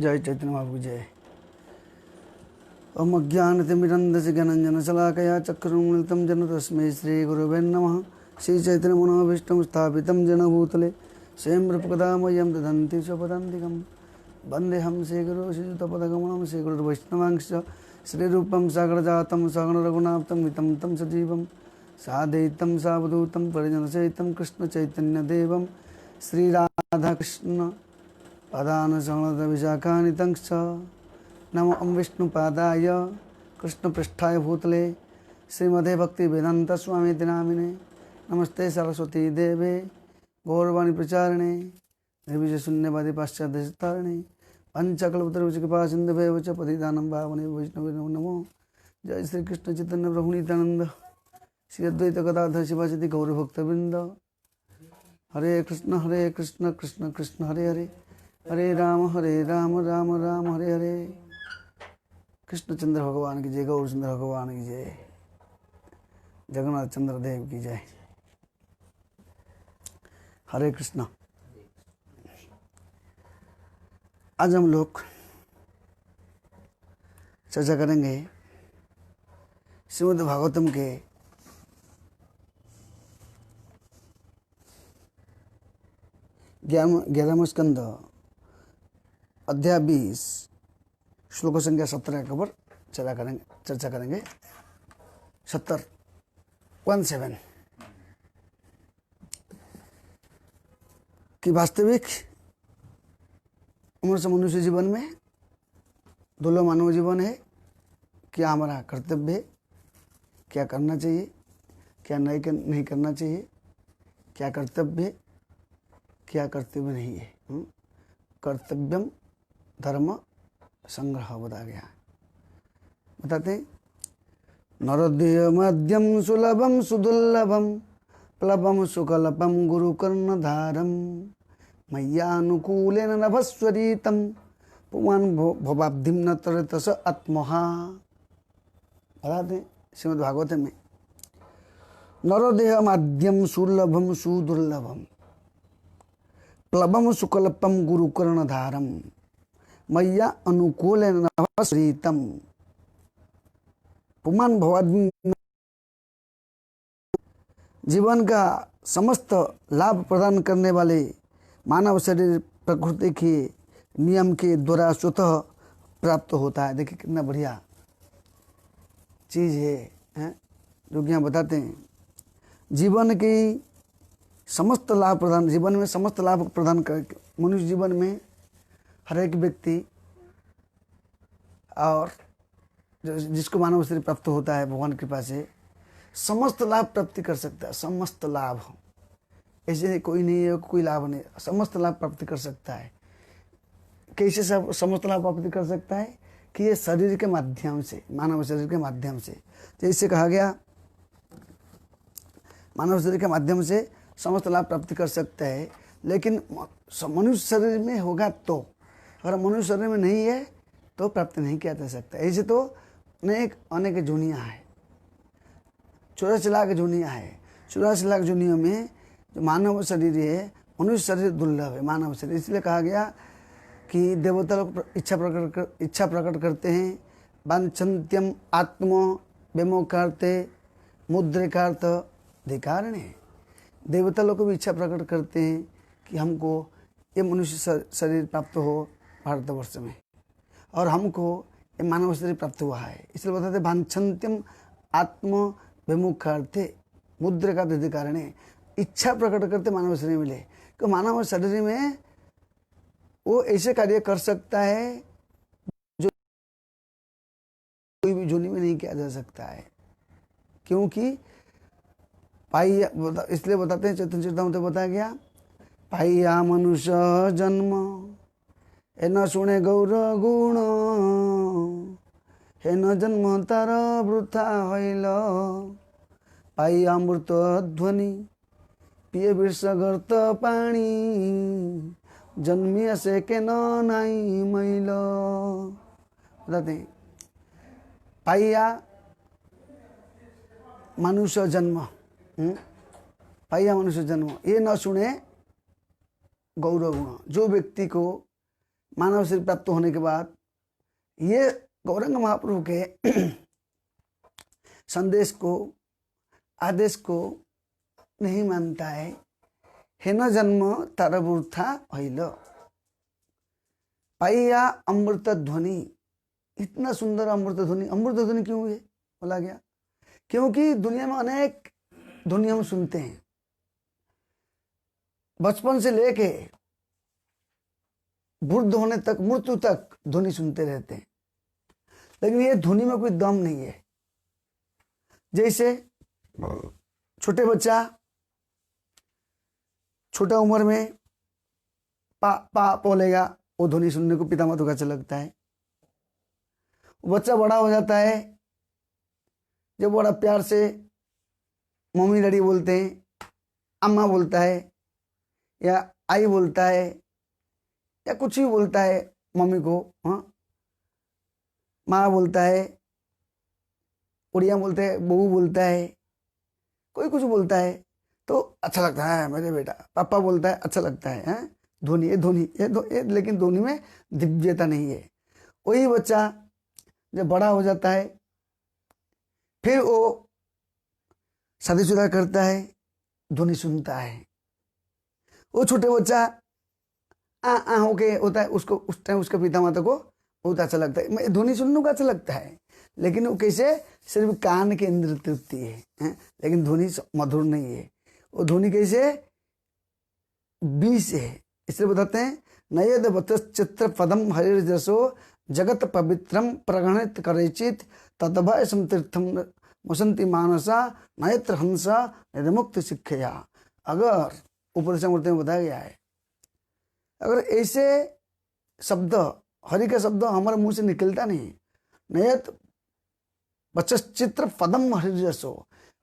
जय चैतन्य महाप्रभु जय। ओम अज्ञानतिमिरन्धस्य ज्ञानाञ्जनशलाकया चक्षुरुन्मिलितं येन तस्मै श्रीगुरवे नमः। श्रीचैतन्यमनोभीष्टं स्थापितं येन भूतले स्वयं रूपकदामह्यं ददन्ति स्वपदान्तिकं। वन्देऽहं श्रीगुरो श्रीयुतपदकमलं श्रीगुरुर्वैष्णवांश्च श्रीरूपं सागरजातं सगणरघुनाथं हितं तं सजीवं साद्वैतं सावधूतं परिजनसहितं कृष्णचैतन्यदेवं श्रीराधाकृष्ण पदानुसंहृतविशाखानि तंश्च नमो विष्णुपादाय कृष्णपृष्ठाय भूतले श्रीमते भक्तिवेदांत स्वामी नामिने नमस्ते सरस्वती देवे गौरवाणी प्रचारिणे निर्विशून्यवादी पाश्चात्यतारिणे पंचकल्पतरुकृपा सिंधुभ्येव च पतितानं पावने वैष्णवे नमो। जय श्री कृष्ण चैतन्य प्रभु नित्यानंद श्री अद्वैत गदाधर शिवासदि गौरभक्तवृंद। हरे कृष्ण कृष्ण कृष्ण हरे हरे हरे राम राम राम हरे हरे। कृष्णचंद्र भगवान की जय, गौर चंद्र भगवान की जय, जगन्नाथ चंद्र देव की जय। हरे कृष्णा। आज हम लोग चर्चा करेंगे श्रीमद् भागवतम के 11वें स्कंद अध्याय 20 श्लोक संख्या 17 के ऊपर चर्चा करेंगे। 17 कि वास्तविक मनुष्य मनुष्य जीवन में दुर्लभ मानव जीवन है। क्या हमारा कर्तव्य है, क्या करना चाहिए, क्या नहीं करना चाहिए, क्या कर्तव्य है, क्या कर्तव्य नहीं है। कर्तव्यम धर्म संग्रह बताया गया। बताते हैं नरोदय मध्यम सुलभम सुदुर्लभम प्लवम सुकल्पम गुरुकर्ण धारम मय्यानुकूलेन नभस्वरीतम पुमान भवाब्धिम न तरतस आत्महा। बताते हैं श्रीमद् भागवत में नरोदेह माध्यम सुलभम सुदुर्लभम प्लवम सुकल्पम गुरुकर्ण धारम मय्या अनुकूलेन नभस्वरीतम पुमान भवाब्धिम। जीवन का समस्त लाभ प्रदान करने वाले मानव शरीर प्रकृति के नियम के द्वारा स्वतः प्राप्त होता है। देखिए कितना बढ़िया चीज़ है जो यहाँ बताते हैं। जीवन की समस्त लाभ प्रदान, जीवन में समस्त लाभ प्रदान कर मनुष्य जीवन में हर एक व्यक्ति और जिसको मानव शरीर प्राप्त होता है भगवान की कृपा से समस्त लाभ प्राप्ति कर सकता है। समस्त लाभ, ऐसे कोई नहीं है कोई लाभ नहीं, समस्त लाभ प्राप्ति कर सकता है। कैसे सब समस्त लाभ प्राप्ति कर सकता है कि ये शरीर के माध्यम से, मानव शरीर के माध्यम से, जैसे कहा गया मानव शरीर के माध्यम से समस्त लाभ प्राप्ति कर सकता है। लेकिन मनुष्य शरीर में होगा तो, अगर मनुष्य शरीर में नहीं है तो प्राप्ति नहीं किया जा सकता। ऐसे तो अनेक जूनियाँ हैं, 84 लाख जूनियाँ है। 84 लाख जूनियों में जो मानव शरीर है, मनुष्य शरीर दुर्लभ है मानव शरीर। इसलिए कहा गया कि देवता लोग इच्छा प्रकट करते हैं। वांछन्त्यम आत्म विमोक्षार्थे मुद्रिकार्थ धिकारणे। देवता लोग को भी इच्छा प्रकट करते हैं कि हमको ये मनुष्य शरीर प्राप्त हो भारतवर्ष में, और हमको ये मानव शरीर प्राप्त हुआ है। इसलिए बताते वांछन्त्यम आत्म विमुखार्थे मुद्रिका धिकारणे। इच्छा प्रकट करते मानव शरीर मिले, कि मानव शरीर में वो ऐसे कार्य कर सकता है जो कोई भी जूनी में नहीं किया जा सकता है। क्योंकि इसलिए बताते हैं चैतन्य चरितामृत में बताया गया, पाइया मनुष्य जन्म हे न सुने गौर गुण हे न जन्म तार वृथा हईल पाई अमृत ध्वनि पिए विष गर्त पानी जन्मिया से के नाई मैल। बताते हैं पाइया मनुष्य जन्म, पाइया मनुष्य जन्म, ये न सुने गौर गुण। जो व्यक्ति को मानव शरीर प्राप्त होने के बाद ये गौरंग महाप्रभु के संदेश को, आदेश को नहीं मानता है। हेन जन्म तार वृथा भइल, पाइया अमृत ध्वनि। इतना सुंदर अमृत ध्वनि, अमृत ध्वनि क्यों हुई बोला गया? क्योंकि दुनिया में अनेक ध्वनि हम सुनते हैं, बचपन से लेके वृद्ध होने तक, मृत्यु तक ध्वनि सुनते रहते हैं, लेकिन ये ध्वनि में कोई दम नहीं है। जैसे छोटे बच्चा छोटा उम्र में पा पा बोलेगा, वो ध्वनि सुनने को पिता माता को अच्छा लगता है। बच्चा बड़ा हो जाता है, जब बड़ा प्यार से मम्मी डैडी बोलते हैं, अम्मा बोलता है या आई बोलता है या कुछ भी बोलता है मम्मी को, हाँ माँ बोलता है, उड़िया बोलते हैं, बहू बोलता है, कोई कुछ बोलता है तो अच्छा लगता है मेरे बेटा। पापा बोलता है अच्छा लगता है, हैं ध्वनि, ये ध्वनि, ये लेकिन ध्वनि में दिव्यता नहीं है। वही बच्चा जब बड़ा हो जाता है, फिर वो शादीशुदा करता है, ध्वनि सुनता है। वो छोटे बच्चा आ होके होता है, उसको उस टाइम उसके पिता माता को बहुत अच्छा लगता है, ध्वनि सुनने को अच्छा लगता है, लेकिन वो कैसे सिर्फ कान के इंद्र तृप्ति है, लेकिन ध्वनि मधुर नहीं है। वो ध्वनि कैसे विष है। इसलिए बताते हैं, नयद वतश्चित्र पदम हरिर्जसो जगत पवित्रम प्रगणित करेचित तदभय समतीर्थम वसंती मानसा नयत्र हंसा निर्मुक्त शिक्षया। अगर ऊपर से मूर्ति में बताया गया है, अगर ऐसे शब्द, हरि का शब्द हमारे मुंह से निकलता नहीं, नयत वचश्चित्र पदम हरिर्जसो,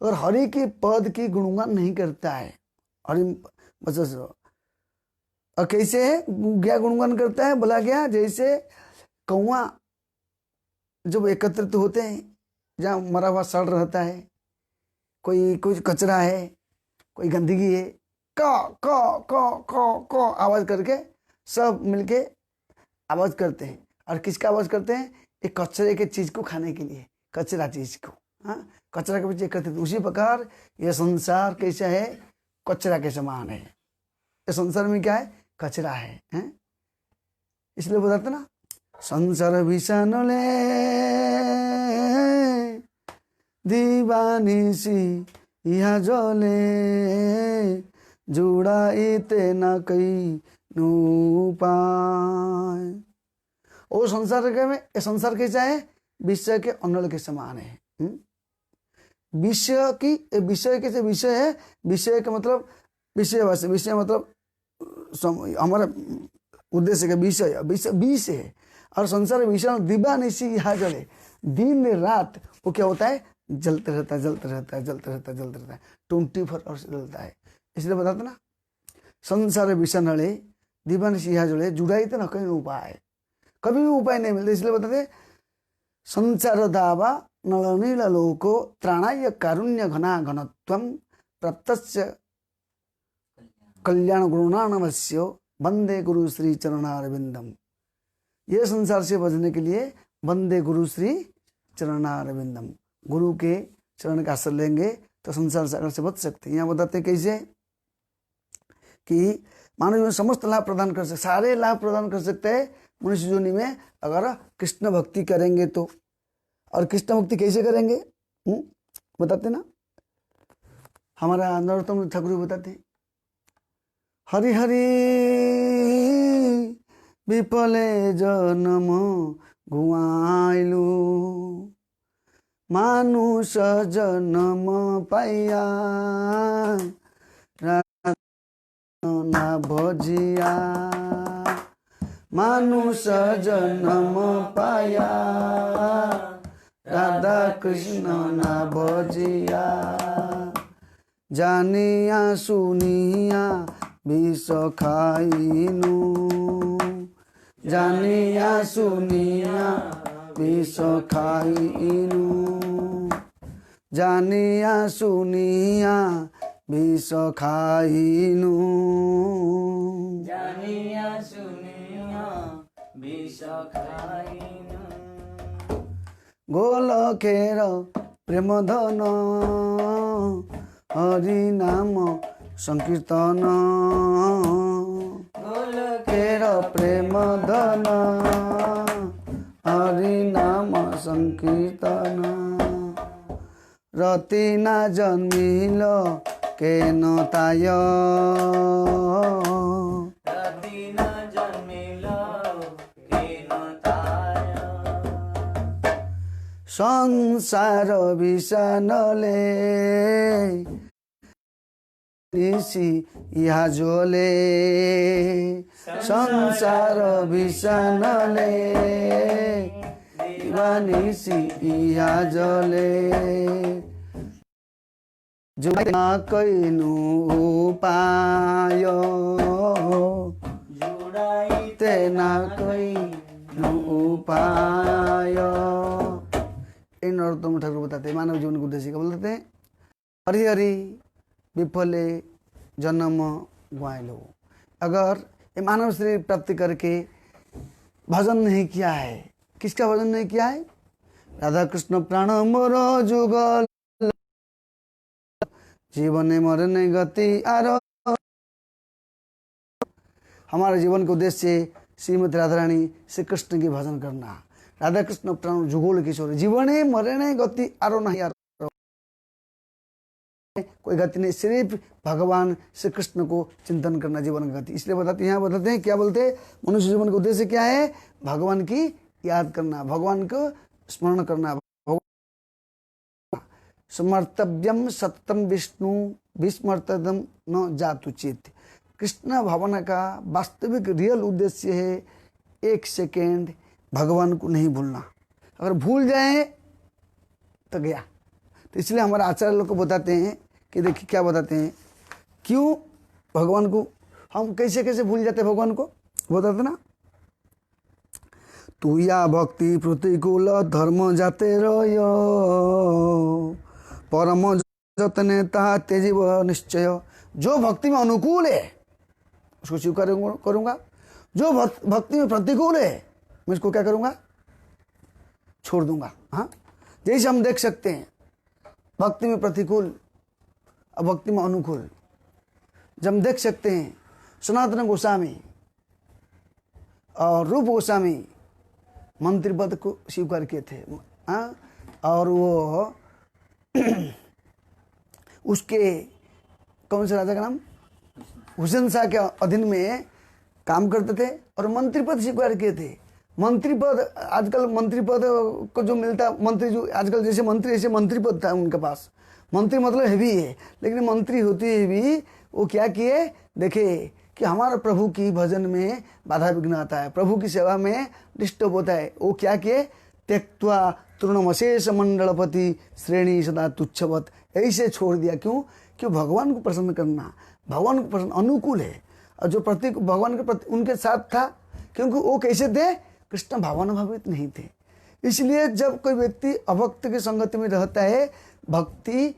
अगर हरि की पद की गुणगान नहीं करता है, हरि वचस, और कैसे क्या गुणगान करता है बोला गया? जैसे कौआ जब एकत्रित होते हैं, जहाँ मरा हुआ सड़ रहता है, कोई कुछ कचरा है, कोई गंदगी है, क क क क क आवाज करके सब मिलके आवाज करते हैं। और किसका आवाज करते हैं? एक कचरे के चीज को खाने के लिए, कचरा चीज को, हाँ कचरा के पीछे एकत्रित। उसी प्रकार ये संसार कैसा है? कचरा के समान है। ये संसार में क्या है? कचरा है, हैं? इसलिए बताते ना, संसार विषाणुले दीवानिसी यहाँ जले जुड़ाइते न कई पाए। वो संसार के में, संसार कैसा है? विषय के अनल के समान है। विषय की, विषय कैसे विषय है? विषय का मतलब विषय, विषय मतलब हमारा उद्देश्य का विषय, विष है। और संसार विषय दिवानिसी यहाँ जले, दिन रात वो क्या होता है? जलते रहता है, जलते रहता है, जलते रहता है, जलते रहता है, 24 आवर्स जलता है। इसलिए बताते ना, संसार विषय नले दिवानिसी यहाँ जले जुड़ाई तो न कहीं उपाय, कभी भी उपाय नहीं मिलता। इसलिए बताते संसार दावा नलनील लोको त्राणाय कारुण्य घना घनत्वम प्रत्यक्ष कल्याण गुणानवश्यो वंदे गुरु श्री चरणारविंदम। ये संसार से बचने के लिए वंदे गुरु श्री चरणारविंदम, गुरु के चरण का आश्रय लेंगे तो संसार सागर से बच सकते हैं। यहाँ बताते हैं कैसे कि मानव जीवन समस्त लाभ प्रदान कर सकते, सारे लाभ प्रदान कर सकते हैं मनुष्य योनि में, अगर कृष्ण भक्ति करेंगे तो। और कृष्ण भक्ति कैसे करेंगे बताते ना, हमारा नरोत्तम ठाकुर बताते हैं, हरि हरि विपले जन्म गुआइलु मानुष जन्म पाइया ना भजिया, मानुष जन्म पाया राधा कृष्ण ना भजिया। जानिया सुनिया विष खाइनु, जानिया सुनिया विष खाइनु, जानिया सुनिया विष खाइनु, जानिया सुनिया विष खाइन गोलखेर प्रेम धन हरि नाम संकीर्तन गोलखेर प्रेम धन हरि नाम संकीर्तन रति ना जन्मिल केन ताय रति न जन्मिल केन ताय संसार विषानले निसी यहाँ जोले संसार विषानले निसी यहाँ जोले जुड़ा कैनु उपाय जुड़ाइते ना कैनु उपाय। इन औरतों में ठाकुर बताते हैं मानव जीवन को उद्देश्य क्या बोलते हैं? हरि हरि विफले जन्म गुआलो। अगर ये मानव शरीर प्राप्ति करके भजन नहीं किया है, किसका भजन नहीं किया है? राधा कृष्ण प्राण मोर जुगल जीवन मरने गति आरो। हमारे जीवन का उद्देश्य श्रीमती राधा रानी श्री कृष्ण की भजन करना। राधा कृष्ण प्राण जुगोल किशोर जीवन मरने गति आरो नहीं आरो, कोई गति नहीं, सिर्फ भगवान श्री कृष्ण को चिंतन करना जीवन की गति। इसलिए बताते यहाँ बताते हैं क्या बोलते हैं? मनुष्य जीवन का उद्देश्य क्या है? भगवान की याद करना, भगवान को स्मरण करना। समर्तव्यम सततम विष्णु विस्मर्तव्यम न जातु चित। कृष्ण भावना का वास्तविक रियल उद्देश्य है एक सेकेंड भगवान को नहीं भूलना। अगर भूल जाए तो गया। तो इसलिए हमारे आचार्य लोग को बताते हैं कि देखिए क्या बताते हैं, क्यों भगवान को हम कैसे कैसे भूल जाते भगवान को बताते ना। तू या भक्ति प्रतिकूल धर्म जाते रहो परम जतने ता तेजीव निश्चय। जो भक्ति में अनुकूल है उसको स्वीकार करूंगा, जो भक्ति में प्रतिकूल है मैं इसको क्या करूंगा? छोड़ दूंगा। हाँ, जैसे हम देख सकते हैं भक्ति में प्रतिकूल और भक्ति में अनुकूल। जब हम देख सकते हैं सनातन गोस्वामी और रूप गोस्वामी मंत्री पद को स्वीकार किए थे। हाँ, और वो उसके कौन से राजा का नाम? हुसैन शाह के अधीन में काम करते थे और मंत्री पद स्वीकार किए थे। मंत्री पद आजकल मंत्री पद को जो मिलता, मंत्री जो आजकल जैसे मंत्री ऐसे मंत्री पद था उनके पास। मंत्री मतलब हेवी है, लेकिन मंत्री होते हुए भी वो क्या किए? देखे कि हमारे प्रभु की भजन में बाधा विघ्न आता है, प्रभु की सेवा में डिस्टर्ब होता है। वो क्या किए? त्यक्त्वा तृणमशेष मंडलपति श्रेणी सदा तुच्छवत, ऐसे छोड़ दिया। क्यों? क्यों? भगवान को प्रसन्न करना, भगवान को प्रसन्न अनुकूल है। और जो प्रतीक भगवान के प्रति उनके साथ था, क्योंकि वो कैसे थे? कृष्ण भावनाभावित नहीं थे। इसलिए जब कोई व्यक्ति अभक्त की संगति में रहता है, भक्ति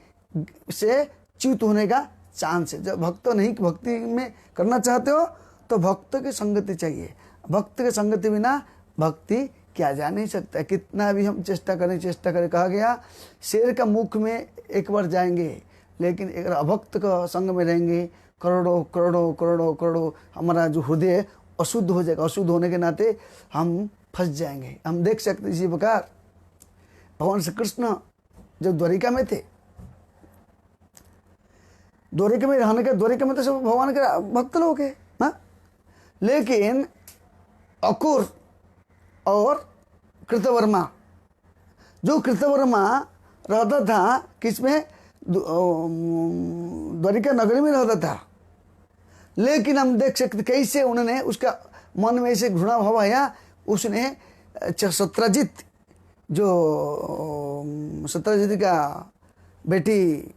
से च्युत होने का चांस है। जब भक्त नहीं भक्ति में करना चाहते हो तो भक्त की संगति चाहिए। भक्त की संगति बिना भक्ति किया जा नहीं सकता। कितना भी हम चेष्टा करें कहा गया शेर का मुख में एक बार जाएंगे, लेकिन अगर अभक्त का संग में रहेंगे करोड़ों करोड़ों करोड़ों करोड़ों हमारा जो हृदय अशुद्ध हो जाएगा। अशुद्ध होने के नाते हम फंस जाएंगे। हम देख सकते इसी प्रकार भगवान श्री कृष्ण जब द्वारिका में थे, द्वारिका में रहने के द्वारिका में तो सब भगवान के भक्त लोग हैं ना, लेकिन अकुर और कृतवर्मा, जो कृतवर्मा रहता था किसमें? द्वारिका नगरी में रहता था। लेकिन हम देख सकते कैसे उन्होंने उसका मन में ऐसे घृणा भाव आया। उसने सत्यजित, जो सत्यजित का बेटी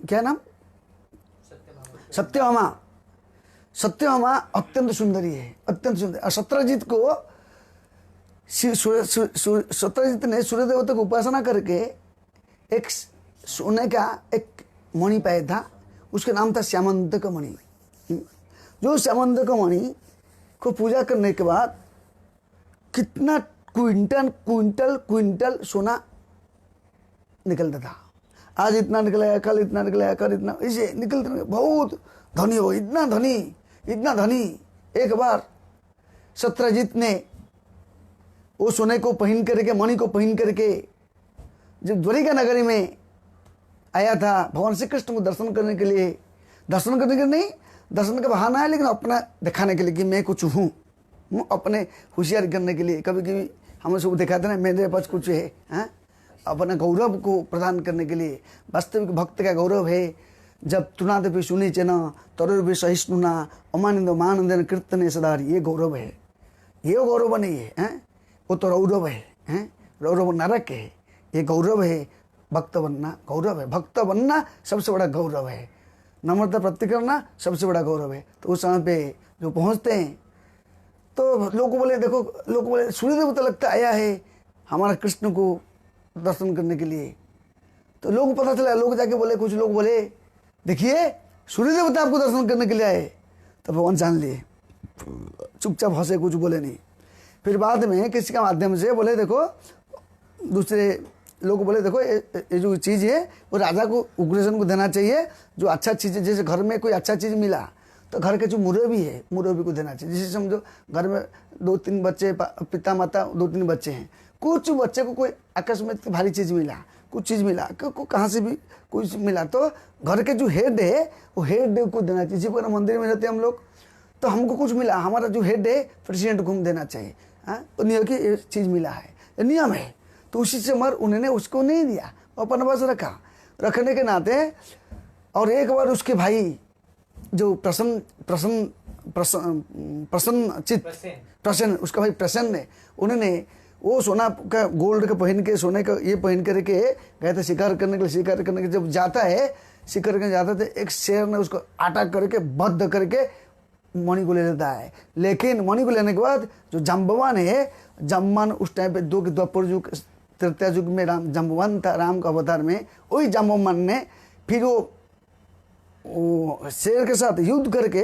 क्या नाम? सत्यभामा। सत्यभामा अत्यंत सुंदरी है, अत्यंत सुंदर। और सत्यजित को सत्यजित ने सूर्य देवता को उपासना करके एक सोने का एक मणि पाया था, उसका नाम था श्यामंतक मणि। जो श्यामंतक मणि को पूजा करने के बाद कितना क्विंटल क्विंटल क्विंटल सोना निकलता था। आज इतना निकलेगा, कल इतना निकलेगा, कल इतना, ऐसे निकलते रहे। बहुत धनी हो, इतना धनी, इतना धनी। एक बार सत्यजीत ने वो सोने को पहन करके, मणि को पहन करके जब द्वारिका नगरी में आया था भगवान श्री कृष्ण को दर्शन करने के लिए, दर्शन करने के नहीं, दर्शन का बहाना है, लेकिन अपना दिखाने के लिए कि मैं कुछ हूँ, अपने होशियार करने के लिए। कभी कभी हम सब दिखाते ना मेरे पास कुछ है, हाँ? अपना गौरव को प्रदान करने के लिए। वास्तविक भक्त का गौरव है जब तुनाद पे सुनी चना तरुर भी सहिष्णुना अमानंद मानंदन कीर्तन सदार, ये गौरव है। ये गौरव नहीं है, हैं? वो तो रौरव है, हैं? रौरव नरक है। ये गौरव है, भक्त बनना गौरव है। भक्त बनना सबसे बड़ा गौरव है। नम्रता प्राप्ति करना सबसे बड़ा गौरव है। तो उस समय पे जो पहुँचते हैं तो लोग बोले, देखो लोग बोले सूर्यदेव तो लगता आया है हमारा कृष्ण को दर्शन करने के लिए। तो लोग पता चला, लोग जाके बोले, कुछ लोग बोले देखिए सूर्य देवता आपको दर्शन करने के लिए आए। तो भगवान जान लिए, चुपचाप हंसे, कुछ बोले नहीं। फिर बाद में किसी का माध्यम से बोले, देखो दूसरे लोग बोले, देखो ये जो चीज़ है वो राजा को, उग्रसेन को देना चाहिए। जो अच्छा चीज़ है, जैसे घर में कोई अच्छा चीज़ मिला तो घर के जो मुरब्बी है, मुरब्बी को देना चाहिए। जैसे समझो घर में 2-3 बच्चे, पिता माता 2-3 बच्चे हैं, कुछ बच्चे को कोई अकस्मात भारी चीज़ मिला, कुछ चीज़ मिला, कहाँ से भी कुछ मिला, तो घर के जो हेड है वो हेड को देना चाहिए। जिस मंदिर में रहते हैं हम लोग, तो हमको कुछ मिला, हमारा जो हेड है प्रेसिडेंट को देना चाहिए, हाँ? तो नियम की ये चीज़ मिला है, ये नियम है। तो उसी से मर उन्होंने उसको नहीं दिया, अपने पास रखा। रखने के नाते और एक बार उसके भाई जो प्रसन्न उसका भाई प्रसन्न है, उन्होंने वो सोना का, गोल्ड का पहन के, सोने का ये पहन करके गए थे शिकार करने के लिए। शिकार करने के जब जाता है, शिकार करने जाता थे, एक शेर ने उसको अटैक करके बद्ध करके मणि को ले लेता है। लेकिन मणि को लेने के बाद जो जाम्बवान है, जाम्बवान उस टाइम पे द्वापर युग, त्रेता युग में जाम्बवान था राम का अवतार में, वही जाम्बवान ने फिर वो शेर के साथ युद्ध करके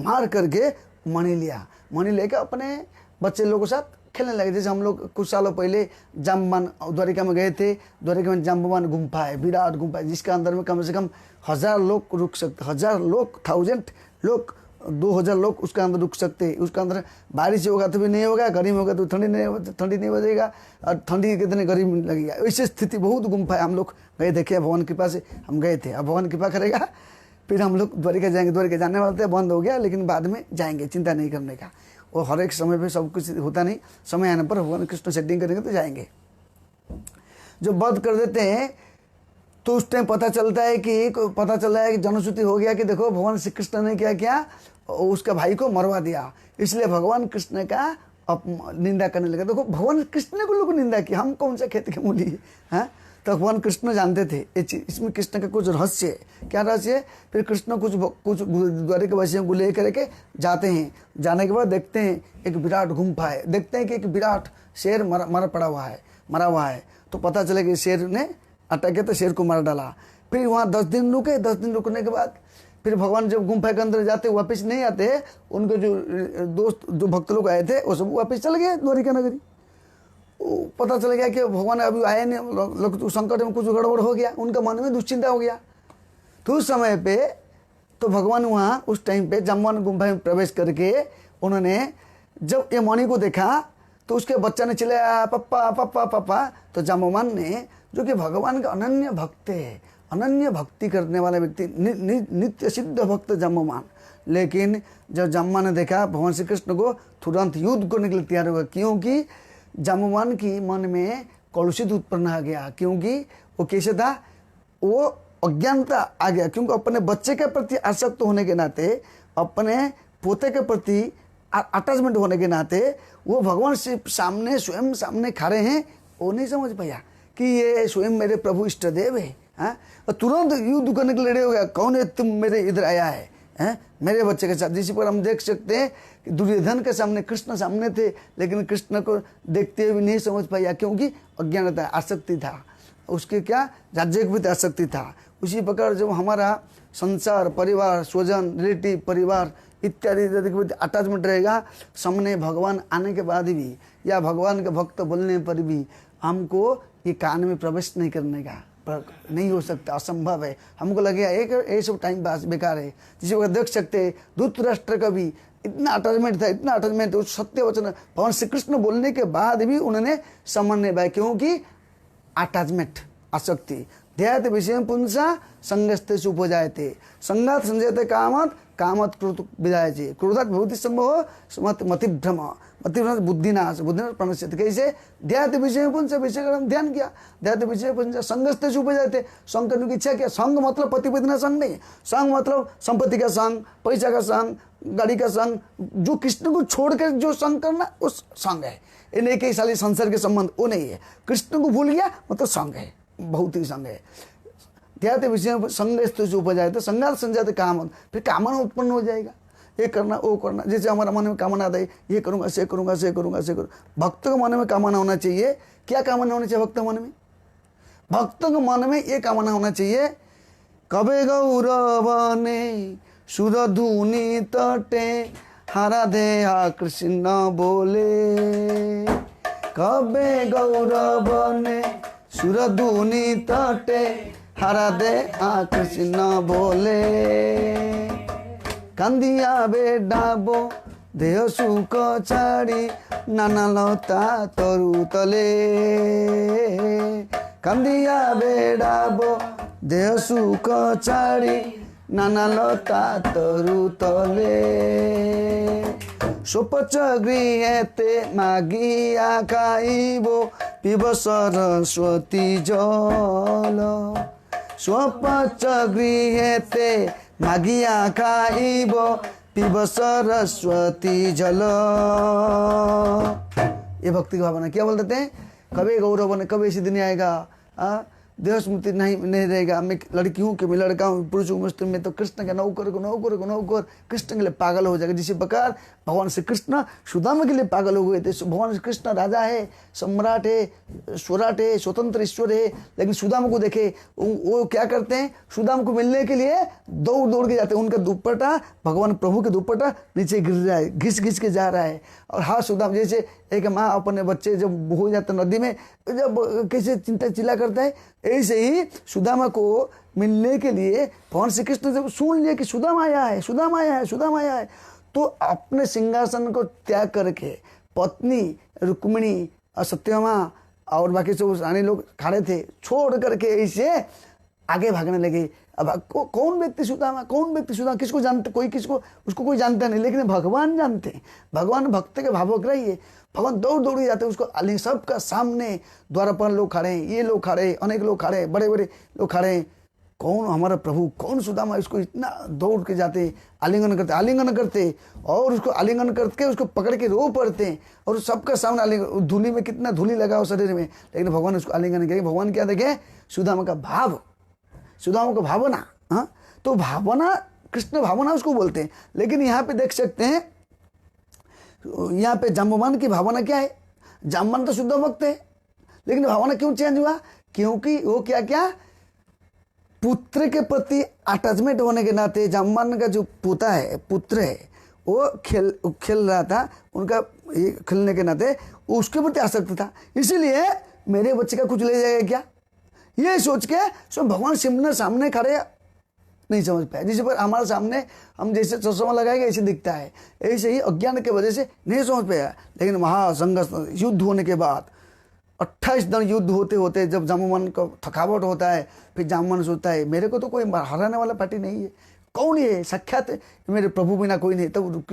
मार करके मणि लिया। मणि लेकर अपने बच्चे लोगों के साथ खेलने लगे। जैसे हम लोग कुछ सालों पहले जाम्बवान द्वारिका में गए थे। द्वारिका में जाम्बवान गुम्फा है, विराट गुम्फा है, जिसके अंदर में कम से कम 1000 लोग रुक सकते, 1000 लोग, 1000 लोग, 2000 लोग उसके अंदर रुक सकते हैं। उसके अंदर बारिश होगा तो भी नहीं होगा, गर्मी होगा तो ठंडी नहीं बजेगा, और ठंडी कितने गर्मी लगेगा, ऐसी स्थिति बहुत गुम्फा है। हम लोग गए देखे, भगवान कृपा से हम गए थे। अब भगवान कृपा करेगा फिर हम लोग द्वारिका जाएंगे। द्वारिका जाने वाले थे, बंद हो गया, लेकिन बाद में जाएंगे, चिंता नहीं करने का। और हर एक समय पे सब कुछ होता नहीं, समय आने पर भगवान कृष्ण सेटिंग करेंगे तो जाएंगे। जो बंद कर देते हैं तो उस टाइम पता चल रहा है कि जनश्रुति हो गया कि देखो भगवान श्री कृष्ण ने क्या किया, उसका भाई को मरवा दिया। इसलिए भगवान कृष्ण का निंदा करने लगा। देखो भगवान कृष्ण को लोग निंदा किया, हम कौन सा खेत के मूली हैं? तो भगवान कृष्ण जानते थे ये चीज, इसमें कृष्ण का कुछ रहस्य है। क्या रहस्य है? फिर कृष्ण कुछ द्वारिका वासियों को लेकर के जाते हैं। जाने के बाद देखते हैं एक विराट गुम्फा है, देखते हैं कि एक विराट शेर मरा हुआ है। तो पता चला कि शेर ने अटैक किया तो शेर को मार डाला। फिर वहाँ 10 दिन रुके। 10 दिन रुकने के बाद फिर भगवान जब गुम्फा के अंदर जाते, वापस नहीं आते, उनके जो दोस्त, जो भक्त लोग आए थे, वो सब वापस चले गए द्वारिका नगरी। पता चल गया कि भगवान अभी आए नहीं, संकट में कुछ गड़बड़ हो गया, उनका मन में दुश्चिंता हो गया। तो उस समय पे तो भगवान वहाँ उस टाइम पे जाम्बवान गुम्फा में प्रवेश करके उन्होंने जब ये मणि को देखा तो उसके बच्चा ने चिल्लाया पप्पा पप्पा पप्पा। तो जाम्बवान ने, जो कि भगवान का अनन्य भक्त है, अनन्य भक्ति करने वाला व्यक्ति, नित्य सिद्ध भक्त जाम्बवान, लेकिन जब जाम्बवान ने देखा भगवान श्री कृष्ण को, तुरंत युद्ध करने के लिए तैयार हुआ। क्योंकि जाम्बवान की मन में कलुषित उत्पन्न आ गया। क्योंकि वो कैसे था, वो अज्ञानता आ गया। क्योंकि अपने बच्चे के प्रति आसक्त होने के नाते, अपने पोते के प्रति अटैचमेंट होने के नाते, वो भगवान से सामने, स्वयं सामने खड़े हैं, वो नहीं समझ पाया कि ये स्वयं मेरे प्रभु इष्ट देव है। हाँ, और तुरंत युद्ध करने के लिए रेडी हो गया। कौन है तुम मेरे इधर आया है, हैं? मेरे बच्चे के साथ। जिस पर हम देख सकते हैं कि दुर्योधन के सामने कृष्ण सामने थे, लेकिन कृष्ण को देखते हुए नहीं समझ पाया, क्योंकि अज्ञानता, आसक्ति था उसके, क्या राज्य के प्रति आसक्ति था। उसी प्रकार जब हमारा संसार, परिवार, स्वजन, रिलेटिव, परिवार, इत्यादि इत्यादि के प्रति अटैचमेंट रहेगा, सामने भगवान आने के बाद भी या भगवान के भक्त बोलने पर भी हमको ये कान में प्रवेश नहीं करने का नहीं हो सकता, असंभव है। हमको लगेगा एक ये सब टाइम पास बेकार है। जिसे वो देख सकते हैं धृतराष्ट्र का भी इतना अटैचमेंट था, इतना अटैचमेंट, उस सत्य वचन भगवान श्री कृष्ण बोलने के बाद भी उन्होंने सम्मान नहीं पाया, क्योंकि अटैचमेंट, आसक्ति। ध्यात विषय पुंसा संगस्ते उपजायते संगात संजयते कामत कामत क्रोध विजायते क्रोधात भूति संभव मतिभ्रम मतिभ्रम बुद्धिनाश बुद्धिनाश प्रणश्यते। कैसे? ध्यात विषय पुंसा, विषय का ध्यान किया, ध्यात विषय पुंसा संगस्ते उपजायते, संग करने की इच्छा किया। संग मतलब पति पत्नी का संग नहीं, संग मतलब संपत्ति का संग, पैसा का संग, गाड़ी का संग, जो कृष्ण को छोड़कर जो संग करना उस संग है। ये नहीं कई साली संसार के संबंध, वो नहीं है। कृष्ण को भूल गया मतलब संग है, भौतिक संग है। ध्यात विषय संग उपजाए तो संगात संजात कामन, फिर कामना उत्पन्न हो जाएगा, ये करना वो करना। जैसे हमारा मन में कामना आता है, ये करूँगा से करूँगा से करूँगा से करूँ। भक्त के मन में कामना होना चाहिए। क्या कामना होना चाहिए भक्त मन में? भक्त के मन में ये कामना होना चाहिए, कबे गौरव ने सुरधुनी तटे हारा दे कृष्ण बोले, कबे गौरव ने सुरधुनी तटे हारा दे कृष्ण बोले, कांदिया बेडाबो देह सुख छाड़ी नाना लता तरु तले, कांदिया बेडाबो देह सुख छाड़ी नाना लता तरु तले, सोपच गृहते मागिया खाइबो पिब सरस्वती जल, स्वपच गृहते मागिया खाइबो पिब सरस्वती जल। ये भक्ति की भावना। क्या बोलते हैं? कभी गौरव ने, कभी ऐसी दिन आएगा देह स्मृति नहीं रहेगा, मैं लड़की हूँ कि मैं लड़का हूँ, पुरुष हूँ स्त्री में, तो कृष्ण का नौकर को नौकर को नौकर कृष्ण के लिए पागल हो जाएगा। जिस प्रकार भगवान श्री कृष्ण सुदामा के लिए पागल हो गए थे। भगवान श्री कृष्ण राजा है, सम्राट है, स्वराट है, स्वतंत्र ईश्वर है, लेकिन सुदामा को देखे वो क्या करते हैं, सुदामा को मिलने के लिए दौड़ दौड़ के जाते हैं। उनका दुपट्टा, भगवान प्रभु के दुपट्टा नीचे गिर रहा है, घिस घिस के जा रहा है। और हाँ सुदामा, जैसे एक माँ अपने बच्चे जब हो जाते नदी में, जब कैसे चिंता चिल्ला करता है, ऐसे ही सुदामा को मिलने के लिए भगवान श्री कृष्ण जब सुन लिया कि सुदामा आया है, सुदामा आया है, सुदामा आया है, तो अपने सिंहासन को त्याग करके पत्नी रुक्मिणी और सत्यभामा और बाकी सब रानी लोग खड़े थे, छोड़ करके ऐसे आगे भागने लगे। अब कौन व्यक्ति सुदामा, कौन व्यक्ति सुदामा, किसको जानते? कोई किसको, उसको कोई जानता नहीं, लेकिन भगवान जानते हैं। भगवान भक्त के भावग्राही है। भगवान दौड़ दौड़ जाते हैं उसको आलिंगन, सबका सामने द्वार पर लोग खड़े हैं, ये लोग खड़े हैं, अनेक लोग खड़े हैं, बड़े बड़े लोग खड़े हैं। कौन हमारा प्रभु, कौन सुदामा, इसको इतना दौड़ के जाते, आलिंगन करते और उसको आलिंगन करके उसको पकड़ के रो पड़ते हैं। और सबका सामने आलिंगन, धूली में कितना धूली लगा हो शरीर में, लेकिन भगवान उसको आलिंगन करेंगे। भगवान क्या देखे? सुदामा का भाव, सुदामा का भावना। हाँ, तो भावना, कृष्ण भावना उसको बोलते हैं। लेकिन यहाँ पे देख सकते हैं, यहाँ पे जाम्बवान की भावना क्या है? जाम्बवान तो शुद्ध भक्त है, लेकिन भावना क्यों चेंज हुआ? क्योंकि वो क्या क्या पुत्र के प्रति अटैचमेंट होने के नाते, जाम्बवान का जो पोता है, पुत्र है, वो खेल रहा था, उनका ये खेलने के नाते उसके प्रति आसक्त था। इसीलिए मेरे बच्चे का कुछ ले जाएगा क्या, ये सोच के सब भगवान सिमरन सामने खड़े नहीं समझ पाए। जिस पर हमारे सामने हम जैसे चश्मा लगाएंगे ऐसे दिखता है, ऐसे ही अज्ञान के वजह से नहीं समझ पाया। लेकिन महासंघर्ष, युद्ध होने के बाद 28 दिन युद्ध होते होते जब जाम्बवान को थकावट होता है, फिर जाम्बवान सोचता है मेरे को तो कोई हराने वाला पार्टी नहीं है, कौन है? साक्षात मेरे प्रभु बिना कोई नहीं। तब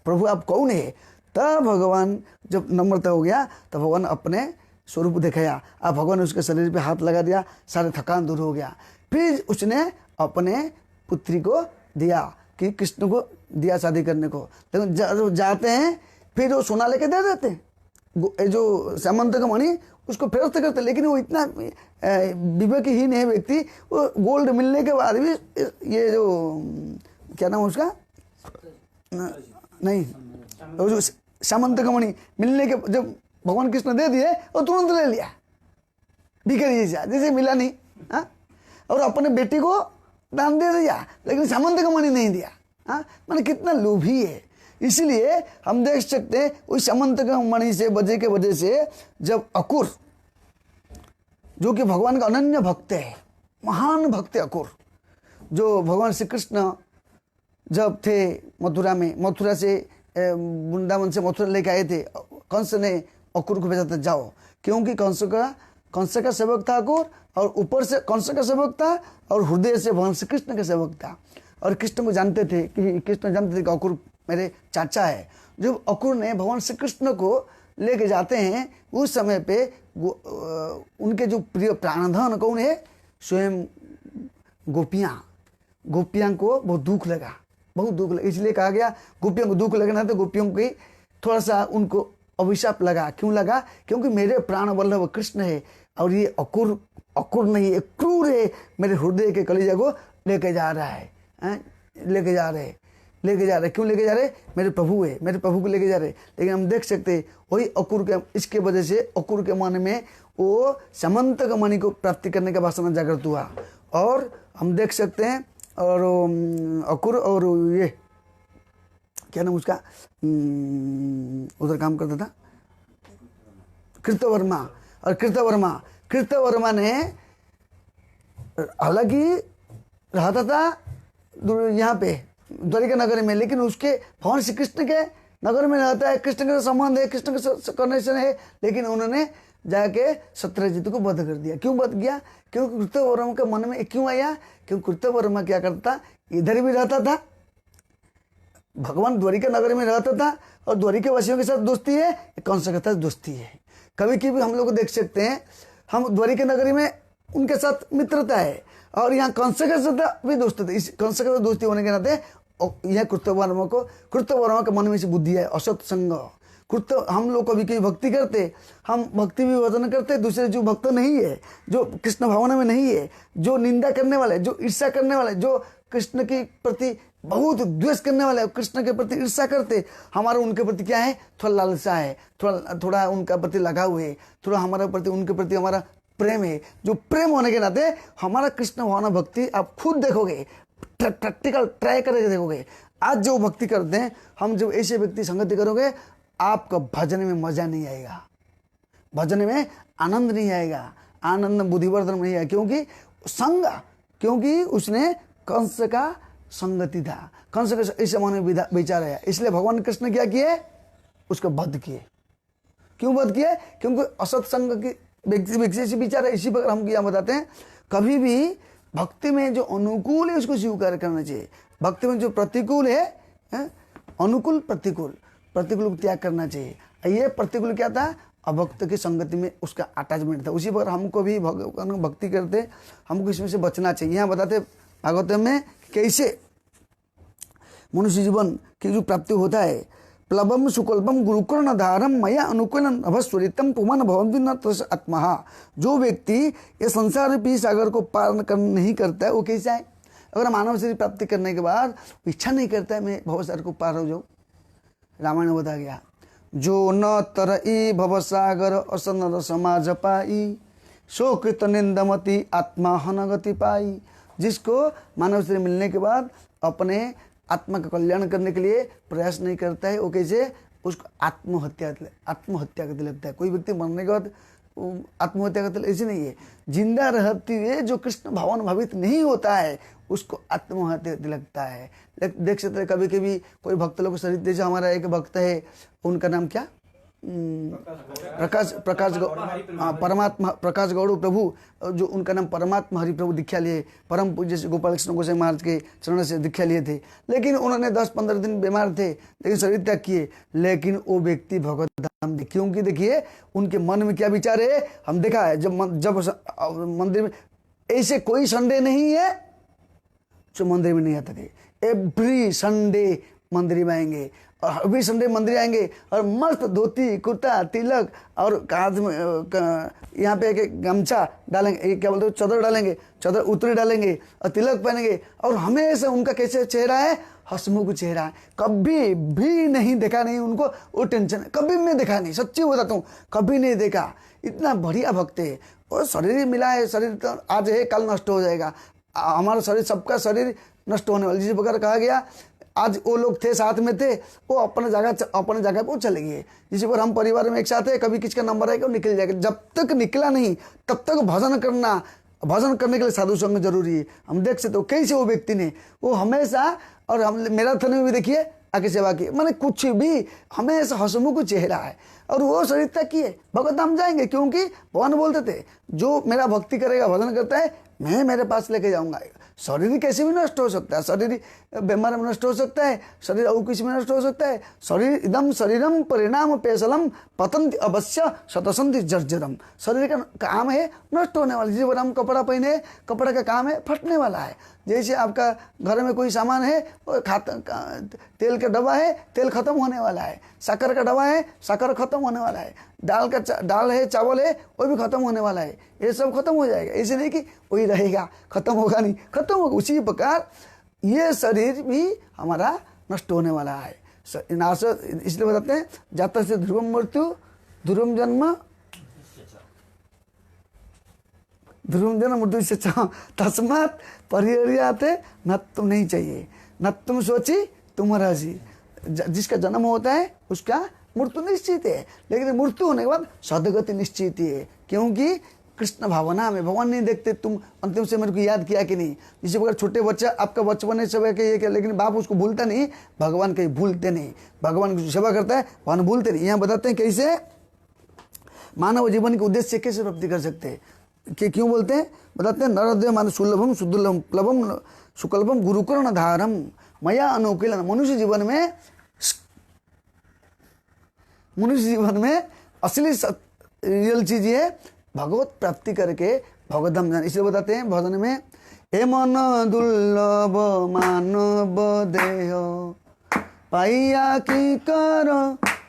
प्रभु आप कौन है? तब भगवान जब नम्रता हो गया, तब भगवान अपने स्वरूप दिखाया। अब भगवान उसके शरीर पे हाथ लगा दिया, सारे थकान दूर हो गया। फिर उसने अपने पुत्री को दिया, कि कृष्ण को दिया शादी करने को। लेकिन जाते हैं फिर वो सोना लेके दे देते हैं, जो सामंत का मणि उसको फेरस्त करते। लेकिन वो इतना विवेकहीन है व्यक्ति, वो गोल्ड मिलने के बाद भी ये जो क्या नाम उसका, नहीं, वो जो सामंत का मणि मिलने के जब भगवान कृष्ण दे दिए, वो तुरंत ले लिया, भिखारी जैसे मिला नहीं। हाँ, और अपने बेटी को दान दे दिया, लेकिन सामंत का मणि नहीं दिया। हाँ, माने कितना लोभी है। इसलिए हम देख सकते हैं उस समंत मणि से बजे के वजह से जब अकुर, जो कि भगवान का अनन्य भक्त है, महान भक्त है अकुर, जो भगवान श्री कृष्ण जब थे मथुरा में, मथुरा से वृंदावन से मथुरा लेके आए थे, कंस ने अकुर को भेजा था जाओ, क्योंकि कंस का सेवक था अकुर, और ऊपर से कंस का सेवक था और हृदय से भगवान श्री कृष्ण का सेवक था। और कृष्ण को जानते थे कि कृष्ण जानते थे कि अकुर मेरे चाचा है। जब अकुर ने भगवान श्री कृष्ण को लेके जाते हैं, उस समय पे उनके जो प्रिय प्राणधन कौन है, स्वयं गोपियां को बहुत दुख लगा, इसलिए कहा गया गोपियों को दुख लगना, तो गोपियों की थोड़ा सा उनको अभिशाप लगा। क्यों लगा? क्योंकि मेरे प्राण वल्लभ कृष्ण है और ये अकुर नहीं है, क्रूर है, मेरे हृदय के कलेजा को लेके जा रहा है, लेके जा रहे। क्यों लेके जा रहे? मेरे प्रभु है, मेरे प्रभु को लेके जा रहे। लेकिन हम देख सकते हैं वही अकुर के, इसके वजह से अकुर के मन में वो समंतक मणि को प्राप्ति करने का वासना जागृत हुआ। और हम देख सकते हैं, और अकुर और ये क्या नाम उसका, उधर काम करता था कृतवर्मा, और कृतवर्मा ने हालांकि रहता था यहाँ पे द्वारिका नगर में, लेकिन उसके भगवान श्री कृष्ण के नगर में रहता है, कृष्ण के संबंध है, कृष्ण के कनेक्शन है, लेकिन उन्होंने जाके सत्यजीत को वध कर दिया। क्यों वध किया? क्योंकि कृतवर्मा के मन में क्यों आया? क्योंकि कृतवर्मा क्या करता था, इधर भी रहता था, भगवान द्वारिका नगर में रहता था, और द्वारिका वासियों के साथ दोस्ती है, कंस के साथ दोस्ती है। कभी कभी हम लोग देख सकते हैं, हम द्वारिका नगरी में उनके साथ मित्रता है, और यहाँ कंस के साथ भी दोस्ती थे। इस कंस के साथ दोस्ती होने के नाते यह कृतवर्मा के मन में से बुद्धि है, असत संग। हम लोग कभी कभी भक्ति करते, हम भक्ति भी वचन करते, दूसरे जो भक्त नहीं है, जो कृष्ण भावना में नहीं है, जो निंदा करने वाले, जो ईर्ष्या करने वाले, जो कृष्ण के प्रति बहुत द्वेष करने वाले, कृष्ण के प्रति ईर्ष्या करते, हमारा उनके प्रति क्या है, थोड़ा लालसा है, थोड़ा उनका प्रति लगाव है, थोड़ा हमारे प्रति उनके प्रति हमारा प्रेम है। जो प्रेम होने के नाते हमारा कृष्ण भावना भक्ति आप खुद देखोगे, प्रैक्टिकल ट्राई करके देखोगे। आज जो भक्ति करते हैं हम, जब ऐसे व्यक्ति संगति करोगे, आपका भजन में मजा नहीं आएगा, भजन में आनंद नहीं आएगा, आनंद बुद्धिवर्धन नहीं आएगा। क्योंकि उसने कंस का संगति था, कंस का इस मन में विचार आया, इसलिए भगवान कृष्ण क्या किए, उसका वध किए। क्यों वध किए? क्योंकि असत्संग की व्यक्ति से विचार है। इसी पर हम क्या बताते हैं, कभी भी भक्ति में जो अनुकूल है उसको स्वीकार करना चाहिए, भक्ति में जो प्रतिकूल है, अनुकूल प्रतिकूल को त्याग करना चाहिए। ये प्रतिकूल क्या था, अभक्त की संगति में उसका अटैचमेंट था। उसी पर हमको भी भगवान भक्ति करते, हमको इसमें से बचना चाहिए। यहाँ बताते भागवतम में कैसे मनुष्य जीवन की जो प्राप्ति होता है। प्लवम सुकल्पम गुरुकर्ण धारम मया अनुकूलन अभस्वरितम पुमान भवन्ति न तस् आत्मा। जो व्यक्ति ये संसार रूपी सागर को पार नहीं करता है, वो कैसा है? अगर मानव शरीर प्राप्ति करने के बाद इच्छा नहीं करता है मैं भवसागर को पार हो जाऊँ, रामायण बता गया, जो न तरई भवसागर असनर समाज पाई, शोकृत निंदमति आत्मा हनगति पाई। जिसको मानव शरीर मिलने के बाद अपने आत्मा का कल्याण करने के लिए प्रयास नहीं करता है, वो कैसे, उसको आत्महत्या करते लगता है। कोई व्यक्ति मरने के बाद आत्महत्या करते ऐसे नहीं है, जिंदा रहते हुए जो कृष्ण भावन भावित नहीं होता है उसको आत्महत्या लगता है। देख सकते हैं कभी कभी कोई भक्त लोग शरीर, जैसे हमारा एक भक्त है, उनका नाम क्या, परमात्मा प्रकाश गौड़ प्रभु, जो उनका नाम परमात्मा हरि प्रभु दीक्षा लिए, परम पूज्य गोपाल कृष्ण गोसाई महाराज के चरण से दीक्षा लिए थे। लेकिन उन्होंने 10-15 दिन बीमार थे, लेकिन शरीर त्याग किए, लेकिन वो व्यक्ति भगवत धाम, क्योंकि देखिए उनके मन में क्या विचार है। हम देखा है जब मंदिर में, ऐसे कोई संडे नहीं है जो मंदिर में नहीं आते थे, एवरी संडे मंदिर में आएंगे, और अभी संडे मंदिर आएंगे और मस्त धोती कुर्ता तिलक और कांध में यहाँ पे एक गमछा डालेंगे, क्या बोलते हैं, चादर डालेंगे, चादर उतरी डालेंगे और तिलक पहनेंगे, और हमेशा उनका कैसे चेहरा है, हंसमुख चेहरा है। कभी भी नहीं देखा नहीं उनको वो टेंशन, कभी मैं देखा नहीं, सच्ची बताता हूँ, कभी नहीं देखा। इतना बढ़िया भक्त है, और शरीर मिला है, शरीर तो आज है कल नष्ट हो जाएगा। हमारा शरीर, सबका शरीर नष्ट होने वाला, जिस प्रकार कहा गया आज वो लोग थे साथ में थे, वो अपने जगह पे वो चले गए। जिस पर हम परिवार में एक साथ है, कभी किसका नंबर आएगा वो निकल जाएगा। जब तक निकला नहीं तब तक भजन करने के लिए साधु संग जरूरी है। हम देख सकते हो कैसे वो व्यक्ति ने वो हमेशा, और हम मैराथन में भी देखिए आगे सेवा की, मैंने कुछ भी हमेशा हंसमुख चेहरा है और वो शरीर तक की है। भगवत धाम जाएंगे क्योंकि भगवान बोलते थे जो मेरा भक्ति करेगा, भजन करता है, मैं मेरे पास लेके जाऊंगा। शरीर कैसे भी नष्ट हो सकता है, शरीर बीमार में नष्ट हो सकता है, शरीर और किसी में नष्ट हो सकता है। शरीर इदम शरीरम परिणाम पेशलम पतंति अवश्य शतसंधि जर्जरम। शरीर का काम है नष्ट होने वाला। जिस बार हम कपड़ा पहने, कपड़ा का काम है फटने वाला है। जैसे आपका घर में कोई सामान है, तेल का डब्बा है, तेल खत्म होने वाला है। शक्कर का डब्बा है, शक्कर खत्म होने वाला है। दाल है, चावल है, वो भी खत्म होने वाला है। ये सब खत्म हो जाएगा। ऐसे नहीं कि वही रहेगा, खत्म होगा नहीं, खत्म होगा। उसी प्रकार ये शरीर भी हमारा नष्ट होने वाला है। नाश इसलिए बताते हैं जाता से ध्रुवम मृत्यु ध्रुवम जन्म मृत्यु से तस्मात परिहर्याते न तुम नहीं चाहिए, न तुम सोची तुम राजी। जिसका जन्म होता है उसका मृत्यु निश्चित है, लेकिन मृत्यु होने के बाद सदगति निश्चित है। क्योंकि कृष्ण भावना में भगवान नहीं देखते तुम अंतिम से मेरे को याद किया कि नहीं। जिसे प्रकार छोटे बच्चा आपका बचपन है सब के ये क्या, लेकिन बाप उसको भूलता नहीं, भगवान कहीं भूलते नहीं। भगवान की सेवा करता है भगवान भूलते नहीं। यहाँ बताते हैं कैसे मानव जीवन के उद्देश्य कैसे प्राप्ति कर सकते हैं, कि क्यों बोलते हैं, बताते हैं नरद्वय मान सुलभम सुदुर्लभम प्लवम सुकल्पम गुरुकर्ण धारम मया अनुकूलन। मनुष्य जीवन में असली रियल चीज है भगवत प्राप्ति करके भगवत धाम जाना। इसलिए बताते हैं भजन में, ए मन दुर्लभ मानव देह पाइया की कर